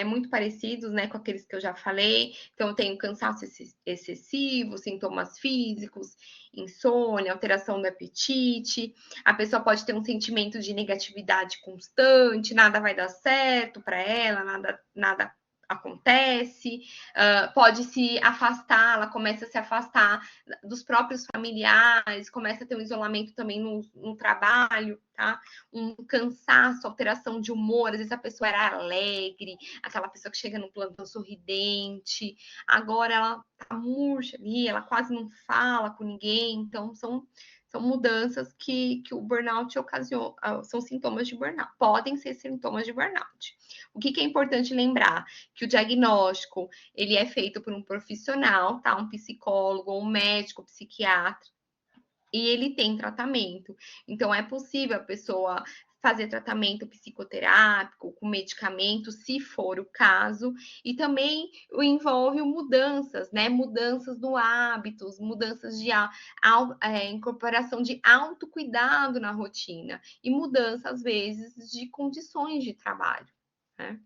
muito parecidos, né, com aqueles que eu já falei. Então, eu tenho cansaço excessivo, sintomas físicos, insônia, alteração do apetite. A pessoa pode ter um sentimento de negatividade constante, nada vai dar certo para ela, nada acontece, pode se afastar, ela começa a se afastar dos próprios familiares, começa a ter um isolamento também no trabalho, tá? Um cansaço, alteração de humor, às vezes a pessoa era alegre, aquela pessoa que chega no plantão sorridente, agora ela tá murcha ali, ela quase não fala com ninguém, então são São mudanças que o burnout ocasiona, são sintomas de burnout, podem ser sintomas de burnout. O que é importante lembrar? Que o diagnóstico, ele é feito por um profissional, tá? Um psicólogo, um médico, psiquiatra, e ele tem tratamento. Então, é possível a pessoa fazer tratamento psicoterápico, com medicamento, se for o caso, e também envolve mudanças, né? Mudanças no hábitos, mudanças de incorporação de autocuidado na rotina, e mudança, às vezes, de condições de trabalho, né?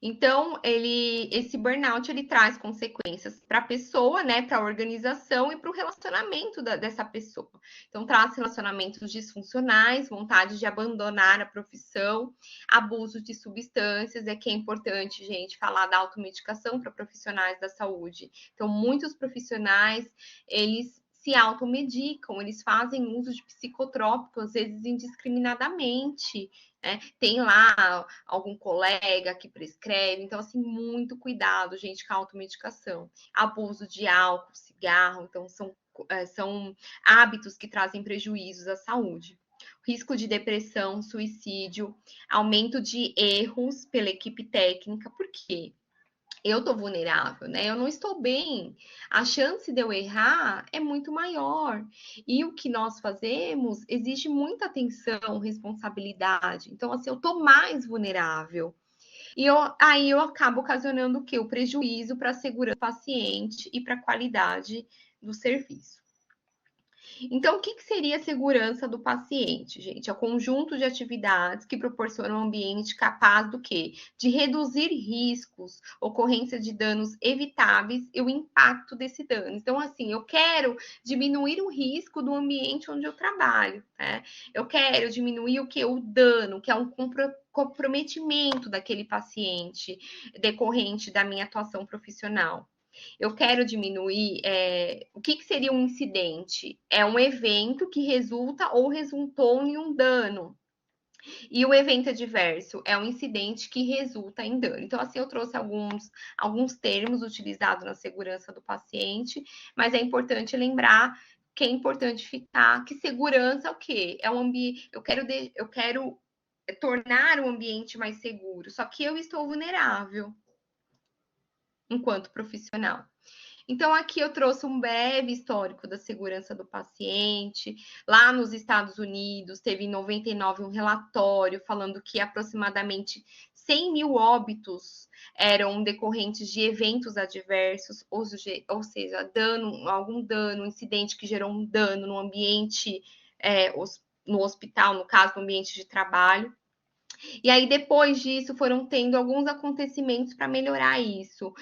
Então, esse burnout ele traz consequências para a pessoa, né, para a organização e para o relacionamento dessa pessoa. Então, traz relacionamentos disfuncionais, vontade de abandonar a profissão, abuso de substâncias. É que é importante, gente, falar da automedicação para profissionais da saúde. Então, muitos profissionais, eles se automedicam, eles fazem uso de psicotrópicos, às vezes indiscriminadamente, né? Tem lá algum colega que prescreve, então, assim, muito cuidado, gente, com a automedicação. Abuso de álcool, cigarro, então, são hábitos que trazem prejuízos à saúde. Risco de depressão, suicídio, aumento de erros pela equipe técnica, por quê? Eu tô vulnerável, né? Eu não estou bem. A chance de eu errar é muito maior. E o que nós fazemos exige muita atenção, responsabilidade. Então, assim, eu tô mais vulnerável. E aí eu acabo ocasionando o quê? O prejuízo para a segurança do paciente e para a qualidade do serviço. Então, o que seria a segurança do paciente, gente? É o conjunto de atividades que proporcionam um ambiente capaz do quê? De reduzir riscos, ocorrência de danos evitáveis e o impacto desse dano. Então, assim, eu quero diminuir o risco do ambiente onde eu trabalho, né? Eu quero diminuir o que? O dano, que é um comprometimento daquele paciente decorrente da minha atuação profissional. Eu quero diminuir. O que seria um incidente? É um evento que resulta ou resultou em um dano. E o evento adverso é um incidente que resulta em dano. Então, assim, eu trouxe alguns termos utilizados na segurança do paciente, mas é importante lembrar que é importante ficar que segurança é o quê? É um ambiente. Eu quero tornar o ambiente mais seguro, só que eu estou vulnerável enquanto profissional. Então, aqui eu trouxe um breve histórico da segurança do paciente. Lá nos Estados Unidos, teve em 99 um relatório falando que aproximadamente 100 mil óbitos eram decorrentes de eventos adversos, ou seja, algum dano, incidente que gerou um dano no ambiente, no hospital, no caso, no ambiente de trabalho. E aí, depois disso, foram tendo alguns acontecimentos para melhorar isso.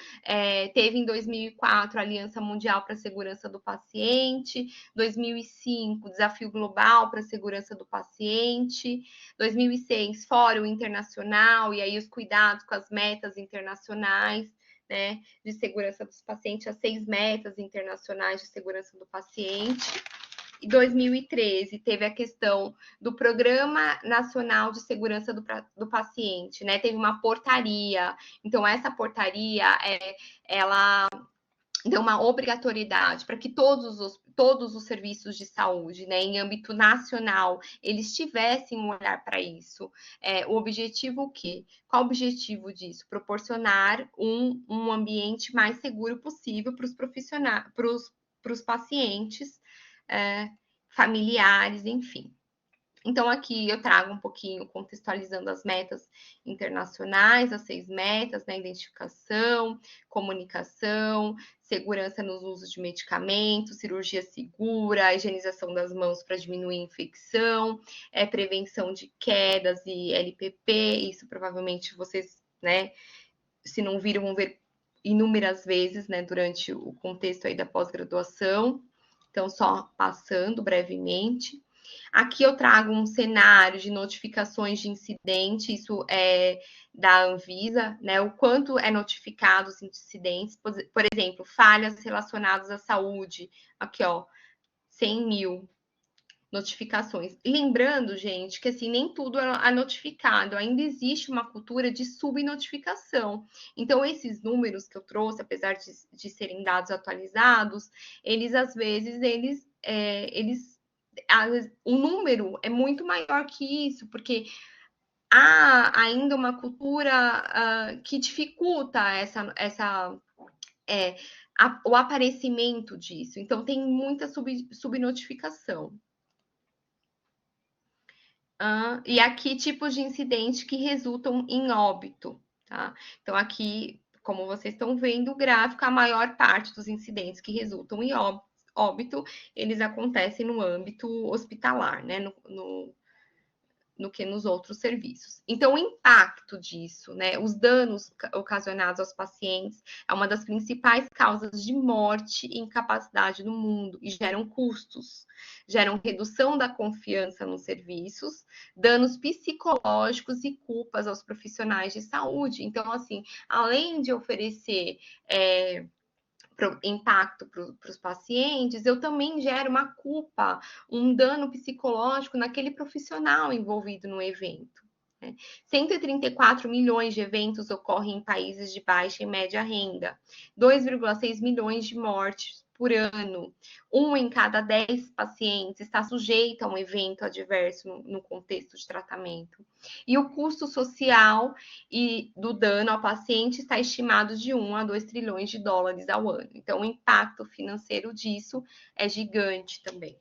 Teve em 2004 a Aliança Mundial para a Segurança do Paciente, 2005 Desafio Global para a Segurança do Paciente, 2006 Fórum Internacional, e aí os cuidados com as metas internacionais, né, de segurança dos pacientes, as 6 metas internacionais de segurança do paciente. Em 2013, teve a questão do Programa Nacional de Segurança do Paciente, né? Teve uma portaria. Então, essa portaria, ela deu uma obrigatoriedade para que todos os serviços de saúde, né, em âmbito nacional, eles tivessem um olhar para isso. O objetivo o quê? Qual o objetivo disso? Proporcionar um ambiente mais seguro possível para os profissionais, para os pacientes, familiares, enfim. Então, aqui eu trago um pouquinho contextualizando as metas internacionais, as 6 metas, né? Identificação, comunicação, segurança nos usos de medicamentos, cirurgia segura, higienização das mãos para diminuir a infecção, prevenção de quedas e LPP. Isso provavelmente vocês, né, se não viram, vão ver inúmeras vezes, né, durante o contexto aí da pós-graduação. Então, só passando brevemente. Aqui eu trago um cenário de notificações de incidente, isso é da Anvisa, né? O quanto é notificado os incidentes, por exemplo, falhas relacionadas à saúde, aqui, ó, 100 mil. notificações. Lembrando, gente, que assim, nem tudo é notificado, ainda existe uma cultura de subnotificação. Então, esses números que eu trouxe, apesar de serem dados atualizados, eles às vezes, o número é muito maior que isso, porque há ainda uma cultura que dificulta o aparecimento disso. Então, tem muita subnotificação. E aqui, tipos de incidente que resultam em óbito, tá? Então, aqui, como vocês estão vendo o gráfico, a maior parte dos incidentes que resultam em óbito, eles acontecem no âmbito hospitalar, né? No que nos outros serviços. Então, o impacto disso, né, os danos ocasionados aos pacientes, é uma das principais causas de morte e incapacidade no mundo e geram custos, geram redução da confiança nos serviços, danos psicológicos e culpas aos profissionais de saúde. Então, assim, além de oferecer impacto para os pacientes, eu também gero uma culpa, um dano psicológico naquele profissional envolvido no evento. 134 milhões de eventos ocorrem em países de baixa e média renda, 2,6 milhões de mortes por ano. 1 em cada 10 pacientes está sujeito a um evento adverso no contexto de tratamento. E o custo social do dano ao paciente está estimado de 1 a 2 trilhões de dólares ao ano. Então, o impacto financeiro disso é gigante também.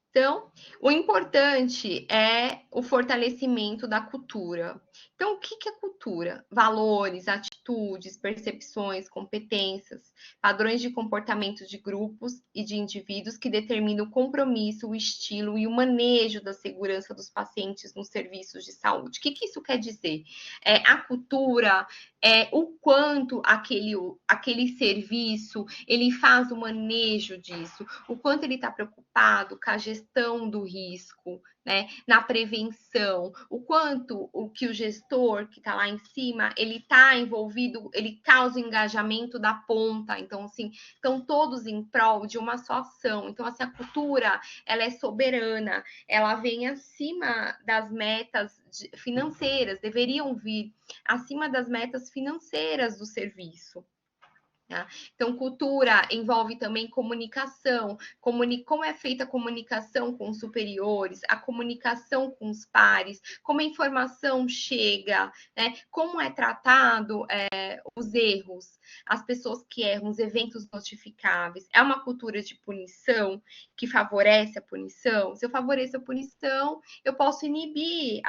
Então, o importante é o fortalecimento da cultura. Então, o que é cultura? Valores, atitudes, percepções, competências, padrões de comportamento de grupos e de indivíduos que determinam o compromisso, o estilo e o manejo da segurança dos pacientes nos serviços de saúde. O que isso quer dizer? A cultura é o quanto aquele serviço ele faz o manejo disso, o quanto ele está preocupado com a gestão do risco, né, na prevenção, o quanto o gestor que está lá em cima, ele está envolvido, ele causa o engajamento da ponta, então, assim, estão todos em prol de uma só ação. Então, assim, a cultura, ela é soberana, ela vem acima das metas financeiras, deveriam vir acima das metas financeiras do serviço. Tá? Então, cultura envolve também comunicação, como é feita a comunicação com os superiores, a comunicação com os pares, como a informação chega, né? Como é tratado os erros, as pessoas que erram, os eventos notificáveis. É uma cultura de punição que favorece a punição. Se eu favoreço a punição, eu posso inibir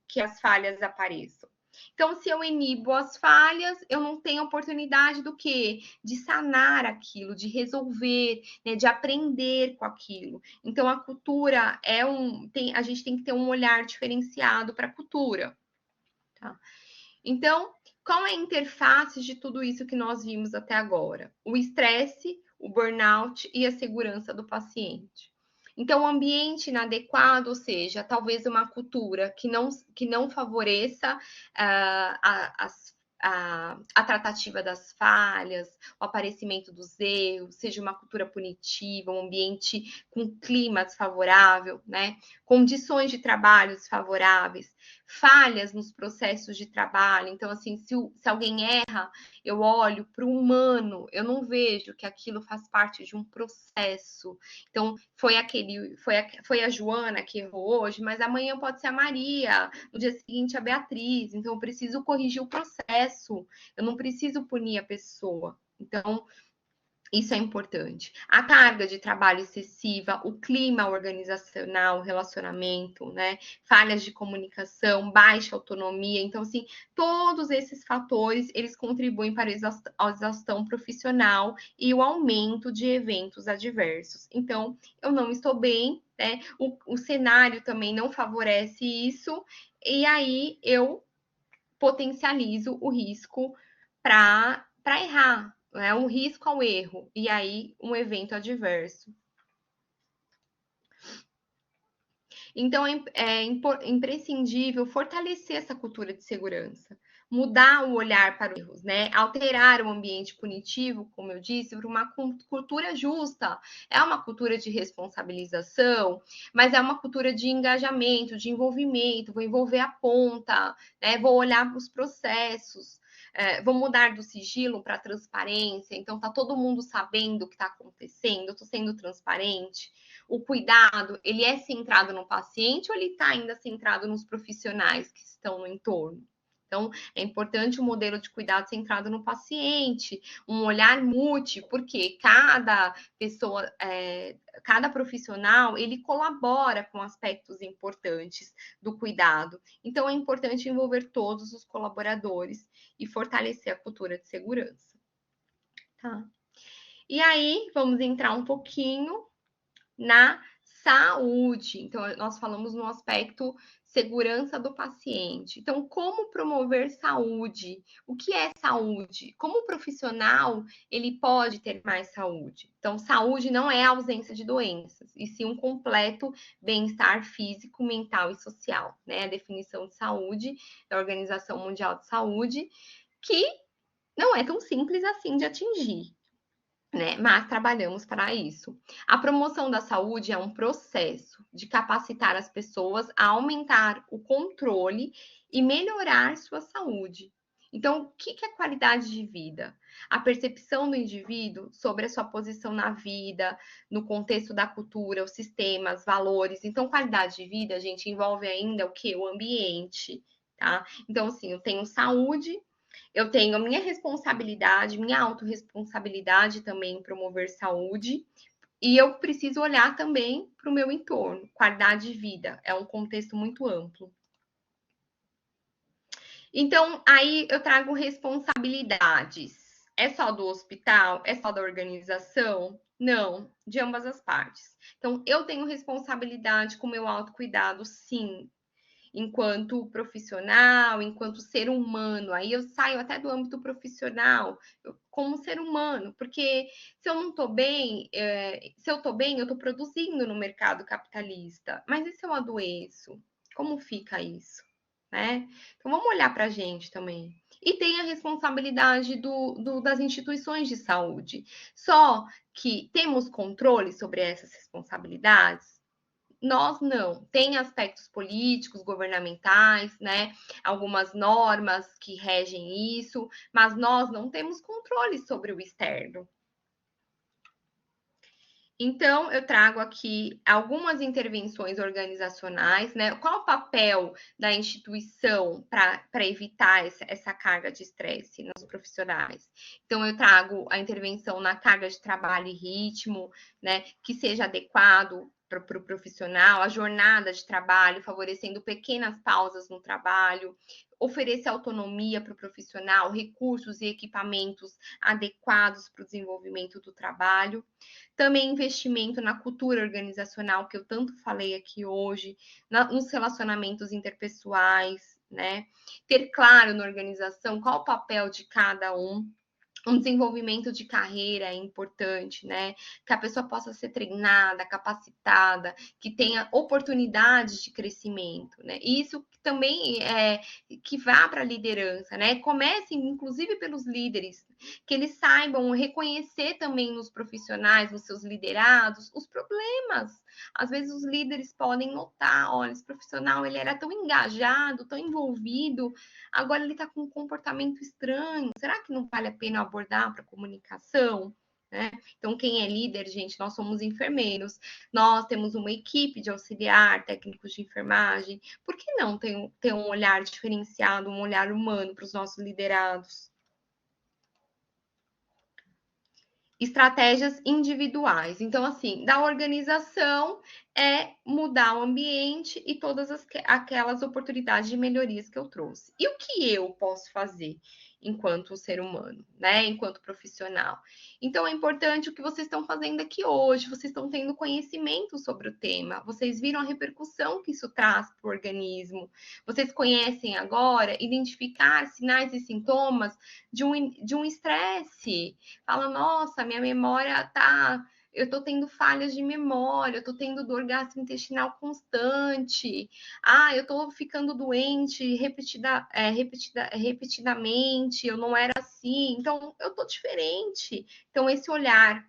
que as falhas apareçam. Então, se eu inibo as falhas, eu não tenho oportunidade do quê? De sanar aquilo, de resolver, né? De aprender com aquilo. Então, a cultura a gente tem que ter um olhar diferenciado para a cultura. Tá? Então, qual é a interface de tudo isso que nós vimos até agora? O estresse, o burnout e a segurança do paciente. Então, o ambiente inadequado, ou seja, talvez uma cultura que não favoreça a tratativa das falhas, o aparecimento dos erros, seja uma cultura punitiva, um ambiente com clima desfavorável, né? Condições de trabalho desfavoráveis, falhas nos processos de trabalho. Então, assim, se alguém erra, eu olho para o humano, eu não vejo que aquilo faz parte de um processo. Então, foi a Joana que errou hoje, mas amanhã pode ser a Maria, no dia seguinte a Beatriz. Então, eu preciso corrigir o processo, eu não preciso punir a pessoa. Então, isso é importante. A carga de trabalho excessiva, o clima organizacional, relacionamento, né? Falhas de comunicação, baixa autonomia. Então, assim, todos esses fatores, eles contribuem para a exaustão profissional e o aumento de eventos adversos. Então, eu não estou bem, né? O cenário também não favorece isso, e aí eu potencializo o risco para errar, né? Um risco ao erro, e aí um evento adverso. Então, é imprescindível fortalecer essa cultura de segurança, mudar o olhar para os erros, né? Alterar o ambiente punitivo, como eu disse, para uma cultura justa. É uma cultura de responsabilização, mas é uma cultura de engajamento, de envolvimento. Vou envolver a ponta, né? Vou olhar para os processos. Vou mudar do sigilo para transparência, então tá todo mundo sabendo o que está acontecendo, eu estou sendo transparente. O cuidado, ele é centrado no paciente ou ele está ainda centrado nos profissionais que estão no entorno? Então, é importante um modelo de cuidado centrado no paciente, um olhar multi, porque cada pessoa, cada profissional, ele colabora com aspectos importantes do cuidado. Então, é importante envolver todos os colaboradores e fortalecer a cultura de segurança. Tá? E aí, vamos entrar um pouquinho na saúde. Então, nós falamos no aspecto segurança do paciente. Então, como promover saúde? O que é saúde? Como profissional, ele pode ter mais saúde? Então, saúde não é ausência de doenças, e sim um completo bem-estar físico, mental e social, né? A definição de saúde da Organização Mundial de Saúde, que não é tão simples assim de atingir, né? Mas trabalhamos para isso. A promoção da saúde é um processo de capacitar as pessoas a aumentar o controle e melhorar sua saúde. Então, o que é qualidade de vida? A percepção do indivíduo sobre a sua posição na vida, no contexto da cultura, os sistemas, valores. Então, qualidade de vida, gente, envolve ainda o que? O ambiente, tá? Então, assim, eu tenho saúde, eu tenho a minha responsabilidade, minha autorresponsabilidade também em promover saúde, e eu preciso olhar também para o meu entorno. Qualidade de vida é um contexto muito amplo. Então, aí eu trago responsabilidades. É só do hospital? É só da organização? Não, de ambas as partes. Então, eu tenho responsabilidade com o meu autocuidado, sim, enquanto profissional, enquanto ser humano. Aí eu saio até do âmbito profissional, como ser humano, porque se eu não estou bem, se eu estou bem, eu estou produzindo no mercado capitalista. Mas e se eu adoeço? Como fica isso? Né? Então vamos olhar para a gente também. E tem a responsabilidade das instituições de saúde. Só que temos controle sobre essas responsabilidades? Nós não. Tem aspectos políticos, governamentais, né? Algumas normas que regem isso, mas nós não temos controle sobre o externo. Então, eu trago aqui algumas intervenções organizacionais, né? Qual o papel da instituição para evitar essa carga de estresse nos profissionais? Então, eu trago a intervenção na carga de trabalho e ritmo, né? Que seja adequado para o profissional, a jornada de trabalho, favorecendo pequenas pausas no trabalho, oferecer autonomia para o profissional, recursos e equipamentos adequados para o desenvolvimento do trabalho. Também investimento na cultura organizacional, que eu tanto falei aqui hoje, nos relacionamentos interpessoais, né? Ter claro na organização qual o papel de cada um. Um desenvolvimento de carreira é importante, né? Que a pessoa possa ser treinada, capacitada, que tenha oportunidades de crescimento, né? E isso também é que vá para a liderança, né? Comece, inclusive, pelos líderes, que eles saibam reconhecer também nos profissionais, nos seus liderados, os problemas. Às vezes os líderes podem notar, olha, esse profissional ele era tão engajado, tão envolvido, agora ele está com um comportamento estranho. Será que não vale a pena abordar para comunicação? Né? Então, quem é líder, gente, nós somos enfermeiros, nós temos uma equipe de auxiliar, técnicos de enfermagem. Por que não ter um olhar diferenciado, um olhar humano para os nossos liderados? Estratégias individuais. Então, assim, da organização é mudar o ambiente e todas aquelas oportunidades de melhorias que eu trouxe. E o que eu posso fazer enquanto ser humano, né? Enquanto profissional. Então, é importante o que vocês estão fazendo aqui hoje, vocês estão tendo conhecimento sobre o tema, vocês viram a repercussão que isso traz para o organismo, vocês conhecem agora identificar sinais e sintomas de um estresse. Fala, nossa, minha memória tá eu estou tendo falhas de memória, eu estou tendo dor gastrointestinal constante, eu estou ficando doente repetidamente, eu não era assim, então eu estou diferente. Então, esse olhar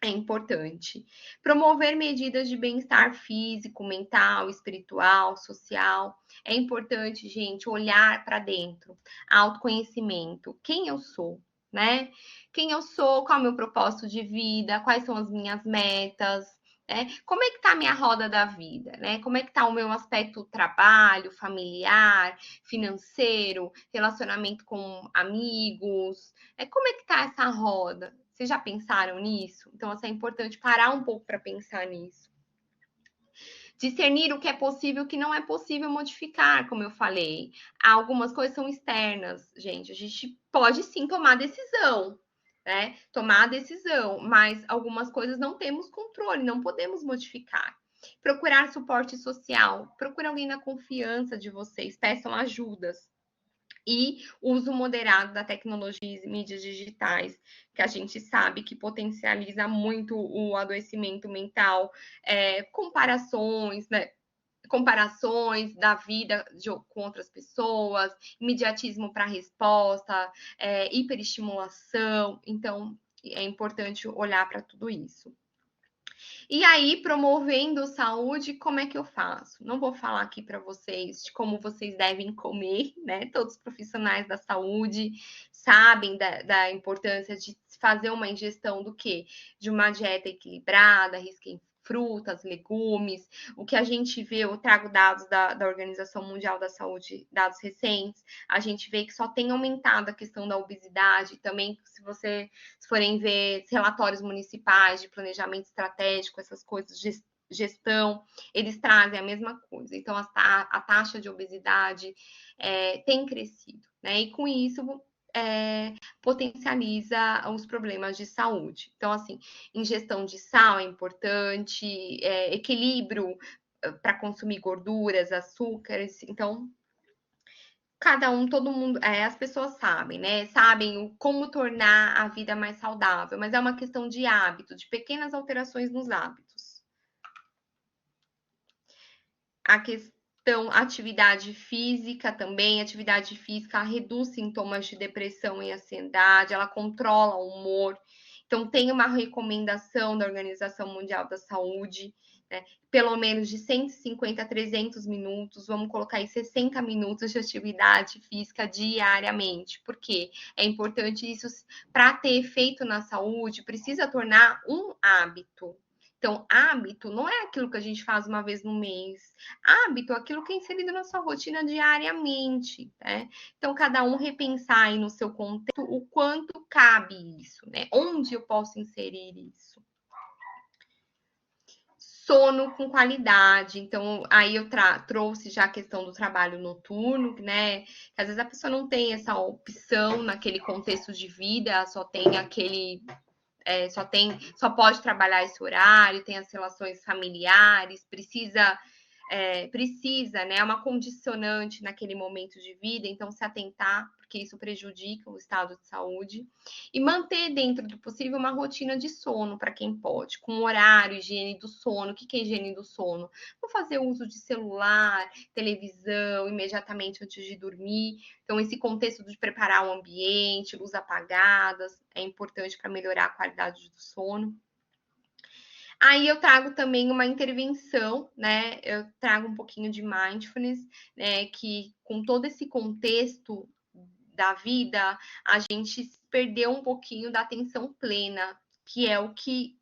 é importante. Promover medidas de bem-estar físico, mental, espiritual, social. É importante, gente, olhar para dentro, autoconhecimento. Quem eu sou, né? Quem eu sou, qual é o meu propósito de vida, quais são as minhas metas, né? Como é que tá a minha roda da vida, né? Como é que tá o meu aspecto trabalho, familiar, financeiro, relacionamento com amigos, como é que tá essa roda? Vocês já pensaram nisso? Então, assim, é importante parar um pouco para pensar nisso. Discernir o que é possível e o que não é possível modificar, como eu falei. Algumas coisas são externas, gente. A gente pode sim tomar decisão, né? Tomar a decisão, mas algumas coisas não temos controle, não podemos modificar. Procurar suporte social, procure alguém na confiança de vocês, peçam ajudas. E uso moderado da tecnologia e mídias digitais, que a gente sabe que potencializa muito o adoecimento mental, comparações, né? Comparações da vida com outras pessoas, imediatismo para resposta, hiperestimulação. Então, é importante olhar para tudo isso. E aí, promovendo saúde, como é que eu faço? Não vou falar aqui para vocês de como vocês devem comer, né? Todos os profissionais da saúde sabem da importância de fazer uma ingestão do quê? De uma dieta equilibrada, rica em frutas, legumes. O que a gente vê, eu trago dados da Organização Mundial da Saúde, dados recentes, a gente vê que só tem aumentado a questão da obesidade. Também, se vocês forem ver relatórios municipais de planejamento estratégico, essas coisas, gestão, eles trazem a mesma coisa. Então, a taxa de obesidade tem crescido, né? E com isso, potencializa os problemas de saúde. Então, assim, ingestão de sal é importante, equilíbrio para consumir gorduras, açúcares. Então, cada um, todo mundo, as pessoas sabem, né? Sabem como tornar a vida mais saudável, mas é uma questão de hábito, de pequenas alterações nos hábitos. A questão atividade física também, atividade física reduz sintomas de depressão e ansiedade, ela controla o humor. Então, tem uma recomendação da Organização Mundial da Saúde, né? Pelo menos de 150 a 300 minutos, vamos colocar aí 60 minutos de atividade física diariamente. Por quê? É importante isso para ter efeito na saúde, precisa tornar um hábito. Então, hábito não é aquilo que a gente faz uma vez no mês. Hábito é aquilo que é inserido na sua rotina diariamente, né? Então, cada um repensar aí no seu contexto o quanto cabe isso, né? Onde eu posso inserir isso? Sono com qualidade. Então, aí eu trouxe já a questão do trabalho noturno, né? Que às vezes a pessoa não tem essa opção naquele contexto de vida, só tem aquele só pode trabalhar esse horário, tem as relações familiares, precisa, né? É uma condicionante naquele momento de vida, então se atentar, porque isso prejudica o estado de saúde, e manter dentro do possível uma rotina de sono para quem pode, com horário, higiene do sono. O que é higiene do sono? Não fazer uso de celular, televisão imediatamente antes de dormir. Então, esse contexto de preparar o ambiente, luz apagadas, é importante para melhorar a qualidade do sono. Aí eu trago também uma intervenção, né? Eu trago um pouquinho de mindfulness, né? Que com todo esse contexto da vida, a gente perdeu um pouquinho da atenção plena, que é o que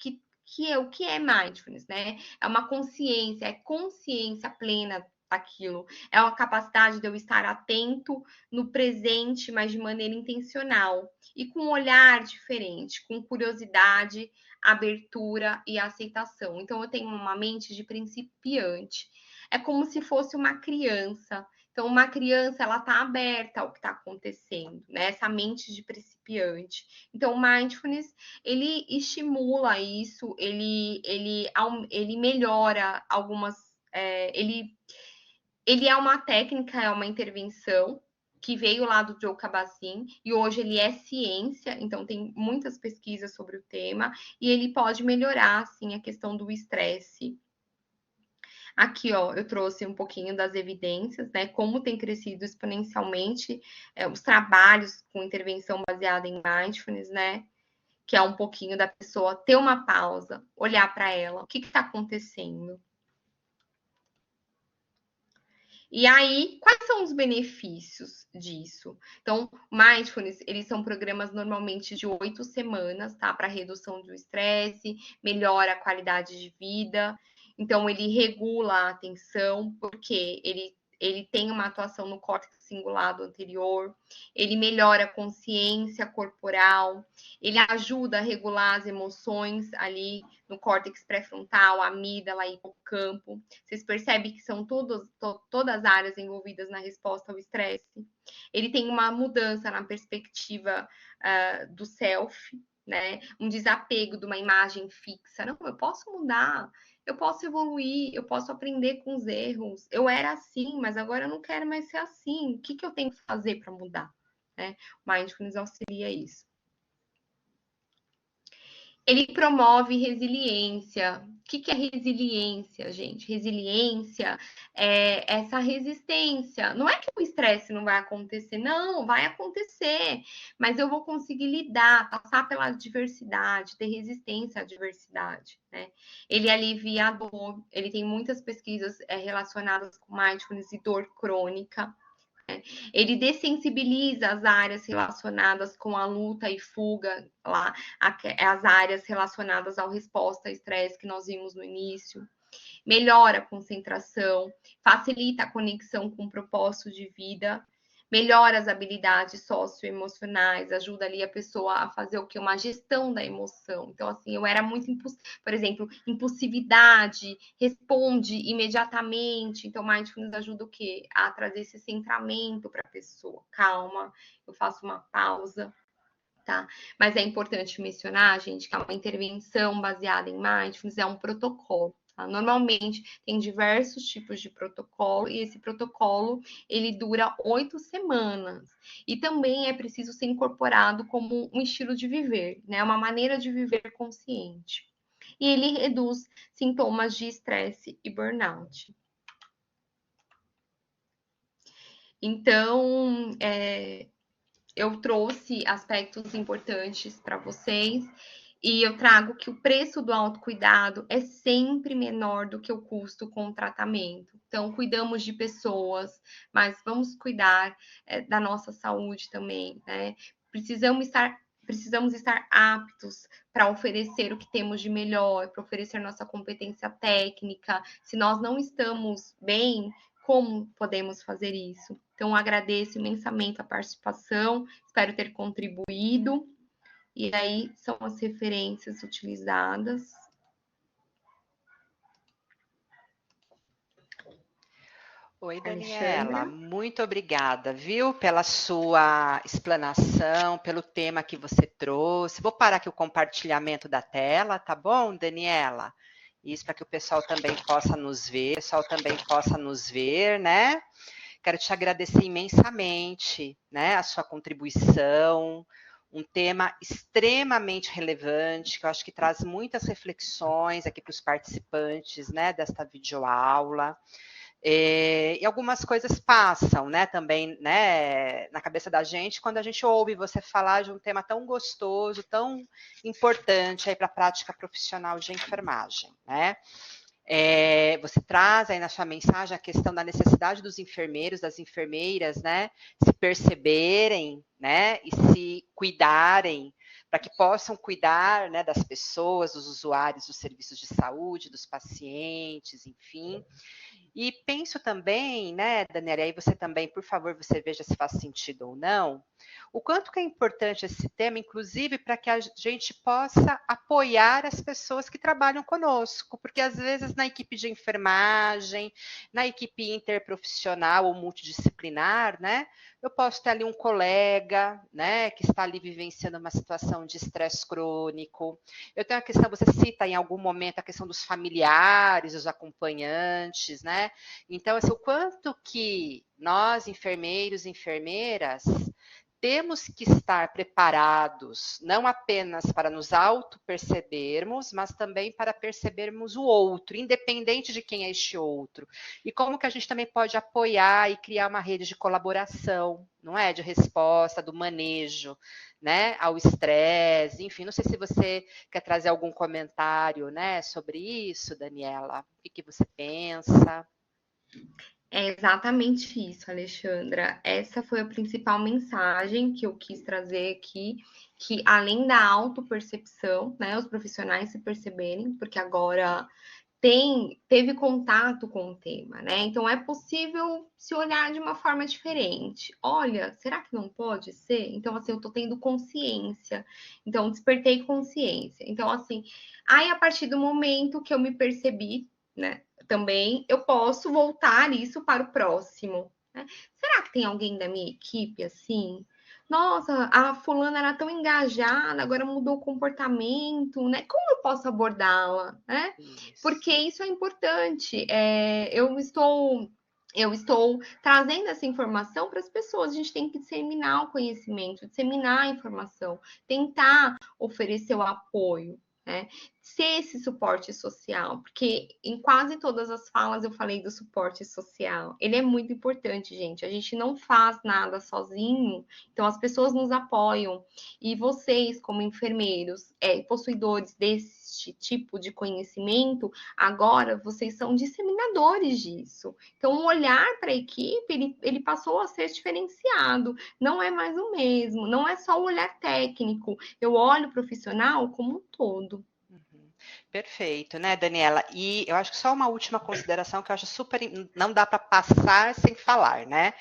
é mindfulness, né? É uma consciência, é consciência plena daquilo. É uma capacidade de eu estar atento no presente, mas de maneira intencional e com um olhar diferente, com curiosidade, abertura e aceitação. Então eu tenho uma mente de principiante. É como se fosse uma criança. Então, uma criança, ela está aberta ao que está acontecendo, né? Essa mente de principiante. Então, o mindfulness, ele estimula isso, ele melhora algumas... ele é uma técnica, é uma intervenção que veio lá do Joe Kabat-Zinn, e hoje ele é ciência, então tem muitas pesquisas sobre o tema, e ele pode melhorar, assim, a questão do estresse. Aqui, ó, eu trouxe um pouquinho das evidências, né? Como tem crescido exponencialmente os trabalhos com intervenção baseada em mindfulness, né? Que é um pouquinho da pessoa ter uma pausa, olhar para ela, o que está acontecendo. E aí, quais são os benefícios disso? Então, mindfulness, eles são programas normalmente de 8 semanas, tá? Para redução do estresse, melhora a qualidade de vida. Então, ele regula a atenção, porque ele tem uma atuação no córtex cingulado anterior, ele melhora a consciência corporal, ele ajuda a regular as emoções ali no córtex pré-frontal, amígdala e hipocampo. Vocês percebem que são todas as áreas envolvidas na resposta ao estresse. Ele tem uma mudança na perspectiva do self, né? Um desapego de uma imagem fixa. Não, eu posso mudar, eu posso evoluir, eu posso aprender com os erros. Eu era assim, mas agora eu não quero mais ser assim. O que eu tenho que fazer para mudar? Né? O Mindfulness auxilia isso. Ele promove resiliência. O que é resiliência, gente? Resiliência é essa resistência. Não é que o estresse não vai acontecer, não, vai acontecer, mas eu vou conseguir lidar, passar pela adversidade, ter resistência à adversidade, né? Ele alivia a dor, ele tem muitas pesquisas relacionadas com mindfulness e dor crônica. Ele dessensibiliza as áreas relacionadas com a luta e fuga, lá, as áreas relacionadas à resposta a estresse que nós vimos no início. Melhora a concentração, facilita a conexão com o propósito de vida, melhora as habilidades socioemocionais, ajuda ali a pessoa a fazer o que? Uma gestão da emoção. Então, assim, eu era muito, por exemplo, impulsividade, responde imediatamente. Então, mindfulness ajuda o quê? A trazer esse centramento para a pessoa. Calma, eu faço uma pausa. Tá? Mas é importante mencionar, gente, que uma intervenção baseada em mindfulness é um protocolo. Tá? Normalmente tem diversos tipos de protocolo e esse protocolo ele dura 8 semanas e também é preciso ser incorporado como um estilo de viver, né? Uma maneira de viver consciente. E ele reduz sintomas de estresse e burnout. Então, eu trouxe aspectos importantes para vocês e eu trago que o preço do autocuidado é sempre menor do que o custo com o tratamento. Então, cuidamos de pessoas, mas vamos cuidar da nossa saúde também, né? Precisamos estar aptos para oferecer o que temos de melhor, para oferecer nossa competência técnica. Se nós não estamos bem, como podemos fazer isso? Então, agradeço imensamente a participação, espero ter contribuído. E aí são as referências utilizadas. Oi, Daniela, Alexandra. muito obrigada, viu, pela sua explanação, pelo tema que você trouxe. Vou parar aqui o compartilhamento da tela, tá bom, Daniela? Isso para que o pessoal também possa nos ver, né? Quero te agradecer imensamente, né, a sua contribuição, um tema extremamente relevante, que eu acho que traz muitas reflexões aqui para os participantes, né, desta videoaula. E algumas coisas passam, né, também, né, na cabeça da gente quando a gente ouve você falar de um tema tão gostoso, tão importante aí para a prática profissional de enfermagem, né? Você traz aí na sua mensagem a questão da necessidade dos enfermeiros, das enfermeiras, né, se perceberem, né, e se cuidarem, para que possam cuidar, né, das pessoas, dos usuários dos serviços de saúde, dos pacientes, enfim. E penso também, né, Daniela, e aí você também, por favor, você veja se faz sentido ou não, o quanto que é importante esse tema, inclusive para que a gente possa apoiar as pessoas que trabalham conosco, porque às vezes na equipe de enfermagem, na equipe interprofissional ou multidisciplinar, né, eu posso ter ali um colega, né, que está ali vivenciando uma situação de estresse crônico. Eu tenho a questão, você cita em algum momento a questão dos familiares, dos acompanhantes, né, né? Então, assim, o quanto que nós, enfermeiros e enfermeiras, temos que estar preparados, não apenas para nos auto-percebermos, mas também para percebermos o outro, independente de quem é este outro. E como que a gente também pode apoiar e criar uma rede de colaboração, não é? De resposta, do manejo, né? Ao estresse, enfim, não sei se você quer trazer algum comentário, né, sobre isso, Daniela. O que você pensa? É exatamente isso, Alexandra. Essa foi a principal mensagem que eu quis trazer aqui, que além da autopercepção, né, os profissionais se perceberem, porque agora teve contato com o tema, né? Então é possível se olhar de uma forma diferente. Olha, será que não pode ser? Então, assim, eu tô tendo consciência. Então, despertei consciência. Então, assim, aí a partir do momento que eu me percebi, né? Também eu posso voltar isso para o próximo. Né? Será que tem alguém da minha equipe assim? Nossa, a fulana era tão engajada, agora mudou o comportamento, né? Como eu posso abordá-la, né? Isso. Porque isso é importante. Eu estou trazendo essa informação para as pessoas. A gente tem que disseminar o conhecimento, disseminar a informação, tentar oferecer o apoio, né? Ser esse suporte social, porque em quase todas as falas eu falei do suporte social. Ele é muito importante, gente. A gente não faz nada sozinho, então as pessoas nos apoiam. E vocês, como enfermeiros, possuidores desse tipo de conhecimento, agora vocês são disseminadores disso. Então, o olhar para a equipe, ele passou a ser diferenciado. Não é mais o mesmo, não é só o olhar técnico. Eu olho o profissional como um todo. Uhum. Perfeito, né, Daniela? E eu acho que só uma última consideração que eu acho super, não dá para passar sem falar, né?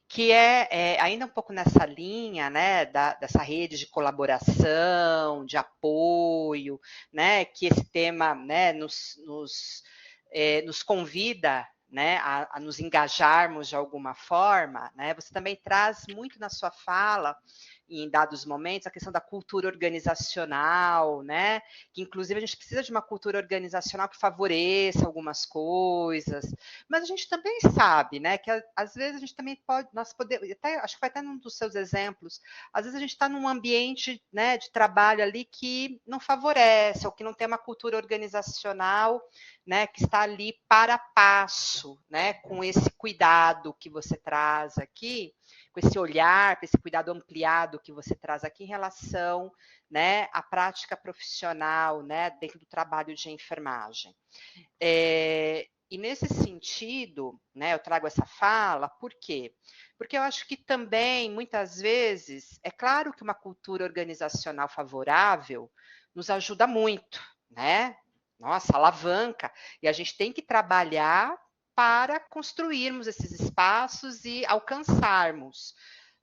Que é ainda um pouco nessa linha, né, dessa rede de colaboração, de apoio, né, que esse tema, né, nos convida, né, a nos engajarmos de alguma forma, né? Você também traz muito na sua fala, em dados momentos, a questão da cultura organizacional, né? Que inclusive a gente precisa de uma cultura organizacional que favoreça algumas coisas, mas a gente também sabe, né, que às vezes a gente também pode, nós podemos, até, acho que foi até num dos seus exemplos, às vezes a gente está num ambiente, né, de trabalho ali que não favorece, ou que não tem uma cultura organizacional, né, que está ali para passo, né, com esse cuidado que você traz aqui, com esse olhar, com esse cuidado ampliado que você traz aqui em relação, né, à prática profissional, né, dentro do trabalho de enfermagem. E nesse sentido, né, eu trago essa fala, por quê? Porque eu acho que também, muitas vezes, é claro que uma cultura organizacional favorável nos ajuda muito, né? Nossa, alavanca. E a gente tem que trabalhar para construirmos esses espaços e alcançarmos,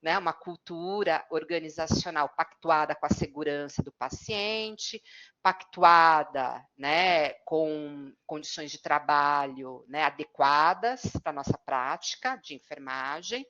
né, uma cultura organizacional pactuada com a segurança do paciente, pactuada, né, com condições de trabalho, né, adequadas para a nossa prática de enfermagem,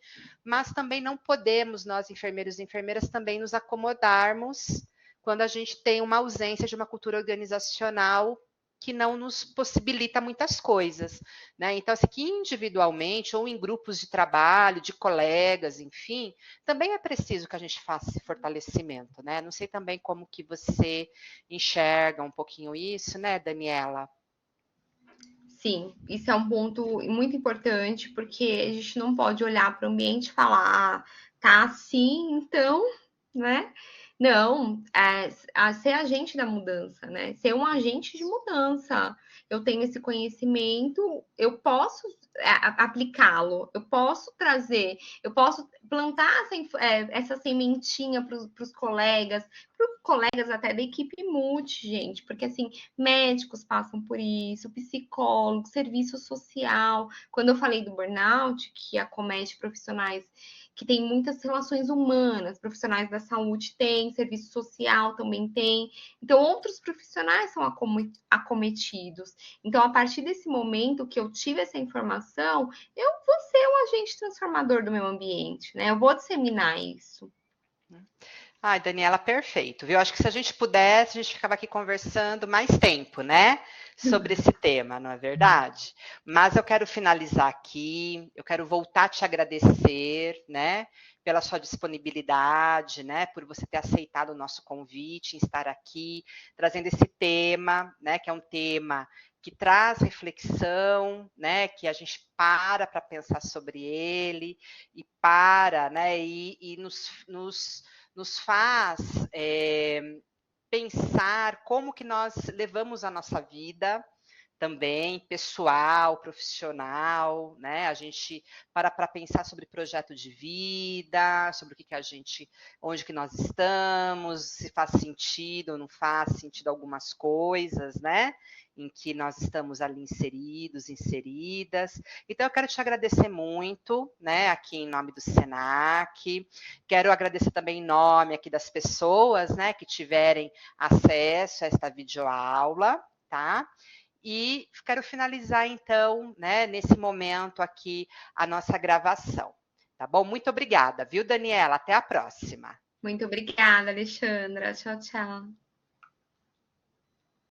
mas também não podemos, nós enfermeiros e enfermeiras, também nos acomodarmos quando a gente tem uma ausência de uma cultura organizacional que não nos possibilita muitas coisas, né? Então, assim, que individualmente ou em grupos de trabalho, de colegas, enfim, também é preciso que a gente faça esse fortalecimento, né? Não sei também como que você enxerga um pouquinho isso, né, Daniela? Sim, isso é um ponto muito importante, porque a gente não pode olhar para o ambiente e falar, ah, tá assim, então, né? Não, ser agente da mudança, né? Ser um agente de mudança. Eu tenho esse conhecimento, eu posso aplicá-lo, eu posso trazer, eu posso plantar essa sementinha para os colegas, até da equipe multi, gente, porque assim, médicos passam por isso, psicólogos, serviço social. Quando eu falei do burnout, que acomete profissionais que têm muitas relações humanas, profissionais da saúde têm, serviço social também tem. Então, outros profissionais são acometidos. Então, a partir desse momento que eu tive essa informação, eu vou ser um agente transformador do meu ambiente, né? Eu vou disseminar isso. Ai, Daniela, perfeito, viu? Acho que se a gente pudesse, a gente ficava aqui conversando mais tempo, né? sobre esse tema, não é verdade? Mas eu quero finalizar aqui, eu quero voltar a te agradecer, né, pela sua disponibilidade, né, por você ter aceitado o nosso convite em estar aqui, trazendo esse tema, né, que é um tema que traz reflexão, né, que a gente para pensar sobre ele e para, né, e nos faz pensar como que nós levamos a nossa vida também, pessoal, profissional, né? A gente para pensar sobre projeto de vida, sobre o que a gente, onde que nós estamos, se faz sentido ou não faz sentido algumas coisas, né? Em que nós estamos ali inseridos, inseridas. Então, eu quero te agradecer muito, né? Aqui em nome do Senac. Quero agradecer também em nome aqui das pessoas, né? Que tiverem acesso a esta videoaula, tá? E quero finalizar, então, né, nesse momento aqui, a nossa gravação. Tá bom? Muito obrigada, viu, Daniela? Até a próxima. Muito obrigada, Alexandra. Tchau, tchau.